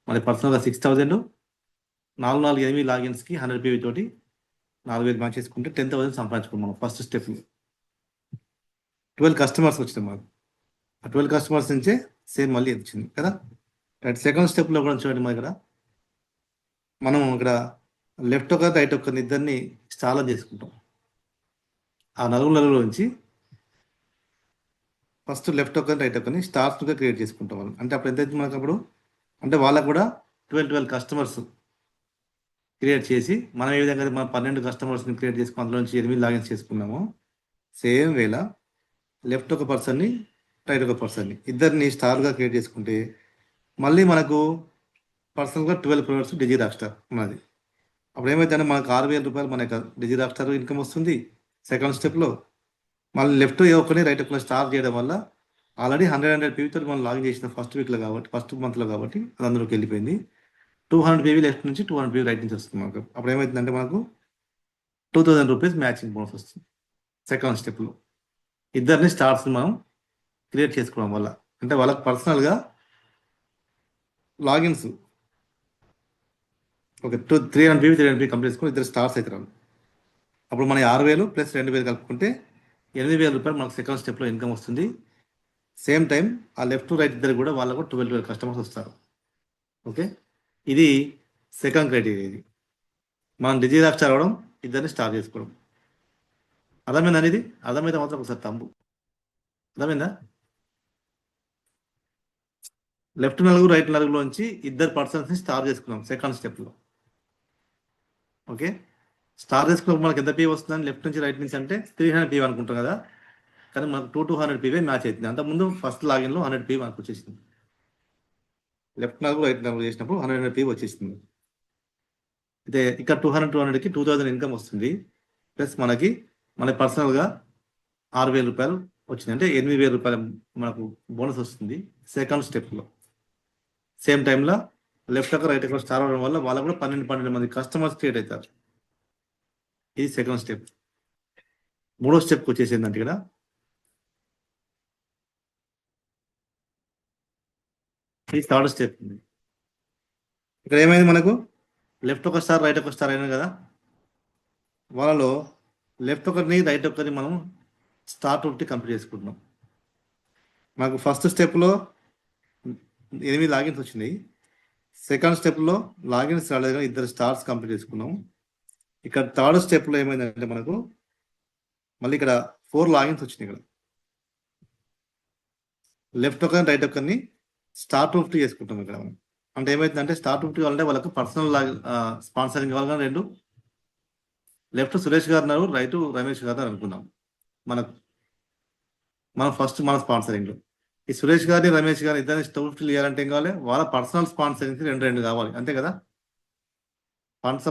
మరి పర్సనల్గా 6,000, 4 లాగిన్స్కి 100 PV తోటి 4,000 మ్యాచ్ చేసుకుంటే 10,000 సంపాదించుకున్నాం మనం ఫస్ట్ స్టెప్. 12 కస్టమర్స్ వచ్చింది మనకు. ఆ 12 కస్టమర్స్ నుంచే సేమ్ మళ్ళీ వచ్చింది కదా. రైట్, సెకండ్ స్టెప్లో కూడా చూడండి, మన ఇక్కడ మనం ఇక్కడ లెఫ్ట్ ఒక రైట్ ఒక ఇద్దరిని స్టార్ చేసుకుంటాం. ఆ నలుగురు నుంచి ఫస్ట్ లెఫ్ట్ ఒక రైట్ ఒకని స్టార్స్గా క్రియేట్ చేసుకుంటాం వాళ్ళు. అంటే అప్పుడు ఎంత అవుతుంది మనకు అప్పుడు అంటే వాళ్ళకు కూడా 12 కస్టమర్స్ క్రియేట్ చేసి మనం ఏ విధంగా మనం 12 కస్టమర్స్ని క్రియేట్ చేసుకుని అందులో నుంచి 8 లాగిన్స్ చేసుకున్నామో సేమ్ వేళ లెఫ్ట్ ఒక పర్సన్ని రైట్ ఒక పర్సన్ని ఇద్దరిని స్టార్గా క్రియేట్ చేసుకుంటే మళ్ళీ మనకు పర్సనల్గా 12 ప్రొడక్ట్స్ డిజిరాక్టర్ ఉన్నది. అప్పుడు ఏమైతే మనకు 6,000 రూపాయలు మనకు డిజిరాక్టర్ ఇన్కమ్ వస్తుంది సెకండ్ స్టెప్లో. మళ్ళీ లెఫ్ట్ ఒకని రైట్ ఒకని స్టార్ చేయడం వల్ల ఆల్రెడీ 100 PV తోటి మనం లాగిన్ చేసిన ఫస్ట్ వీక్లో కాబట్టి ఫస్ట్ మంత్లో కాబట్టి అది అందులోకి వెళ్ళిపోయింది. 200 PV లెఫ్ట్ నుంచి 200 PV రైట్ నుంచి వస్తుంది మనకు. అప్పుడు ఏమవుతుందంటే మనకు 2,000 రూపీస్ మ్యాచింగ్ బోనస్ వస్తుంది సెకండ్ స్టెప్లో. ఇద్దరిని స్టార్స్ మనం క్రియేట్ చేసుకోవడం వల్ల అంటే వాళ్ళకి పర్సనల్గా లాగిన్స్ ఓకే 300 PV కంప్లీట్ చేసుకుని ఇద్దరు స్టార్స్ అవుతారు. అప్పుడు మన 6,000 ప్లస్ 2,000 కలుపుకుంటే 8,000 రూపాయలు మనకు సెకండ్ స్టెప్లో ఇన్కమ్ వస్తుంది. సేమ్ టైం ఆ లెఫ్ట్ రైట్ ఇద్దరు కూడా వాళ్ళకు 12 కస్టమర్స్ వస్తారు. ఓకే, ఇది సెకండ్ క్రైటీరియా. ఇది మనం డిజిరాక్టర్ అవ్వడం, ఇద్దరిని స్టార్ చేసుకోవడం. అర్థమైందా ఇది? అర్థమైతే మాత్రం ఒకసారి తంబు. అర్థమైందా? లెఫ్ట్ నలుగురు రైట్ నలుగురులోంచి ఇద్దరు పర్సన్స్ని స్టార్ చేసుకున్నాం సెకండ్ స్టెప్లో. ఓకే, స్టార్ చేసుకున్నప్పుడు మనకి ఎంత PV వస్తుందని లెఫ్ట్ నుంచి రైట్ నుంచి అంటే 300 PV అనుకుంటాం కదా, కానీ మనకు 200 PV మ్యాచ్ అవుతుంది. అంతకుముందు ఫస్ట్ లాగిన్లో 100 PV మనకు వచ్చేసింది. లెఫ్ట్ నలుగురు రైట్ నలుగురు చేసినప్పుడు 100 PV వచ్చేసింది. అయితే ఇక్కడ 200కి 2,000 ఇన్కమ్ వస్తుంది. ప్లస్ మన పర్సనల్గా 6,000 రూపాయలు వచ్చింది. అంటే 8,000 రూపాయలు మనకు బోనస్ వస్తుంది సెకండ్ స్టెప్లో. సేమ్ టైంలో లెఫ్ట్ ఒక రైట్ ఒక స్టార్ అవ్వడం వల్ల వాళ్ళకు కూడా 12 మంది కస్టమర్స్ క్రియేట్ అవుతారు. ఇది సెకండ్ స్టెప్. మూడో స్టెప్కి వచ్చేసిందంటే ఇక్కడ ఇది థర్డ్ స్టెప్. ఇక్కడ ఏమైంది మనకు లెఫ్ట్ ఒక స్టార్ రైట్ ఒక స్టార్ అయినా కదా, వాళ్ళలో లెఫ్ట్ ఒకరిని రైట్ ఒకరిని మనం స్టార్ 50 కంప్లీట్ చేసుకుంటున్నాం. మనకు ఫస్ట్ స్టెప్లో 8 లాగిన్స్ వచ్చినాయి. సెకండ్ స్టెప్లో లాగిన్స్ రాలేదు కానీ 2 స్టార్స్ కంప్లీట్ చేసుకున్నాం. ఇక్కడ థర్డ్ స్టెప్లో ఏమైందంటే మనకు మళ్ళీ ఇక్కడ 4 లాగిన్స్ వచ్చినాయి. ఇక్కడ లెఫ్ట్ ఒకరిని రైట్ ఒకరిని స్టార్ 50 చేసుకుంటాం. ఇక్కడ మనం అంటే ఏమైందంటే స్టార్ 50 కావాలంటే వాళ్ళకు పర్సనల్ స్పాన్సరింగ్ కావాలి కానీ 2 లెఫ్ట్ సురేష్ గారు ఉన్నారు, రైట్ రమేష్ గారు అనుకున్నాం. మనం ఫస్ట్ మన స్పాన్సరింగ్లో ఈ సురేష్ గారిని రమేష్ గారిని ఇద్దరిని 250 ఇవ్వాలంటే ఏం కావాలి, వాళ్ళ పర్సనల్ స్పాన్సరింగ్ 2 కావాలి అంతే కదా. ఫండ్స్